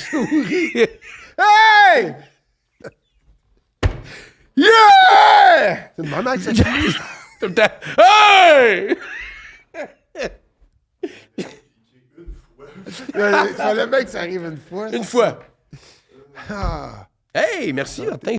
Hey! Yeah! C'est une bonne que ça finit. tout le temps. Hey! Il fallait bien que ça arrive une fois. Une fois. Ah. Hey, merci Martin.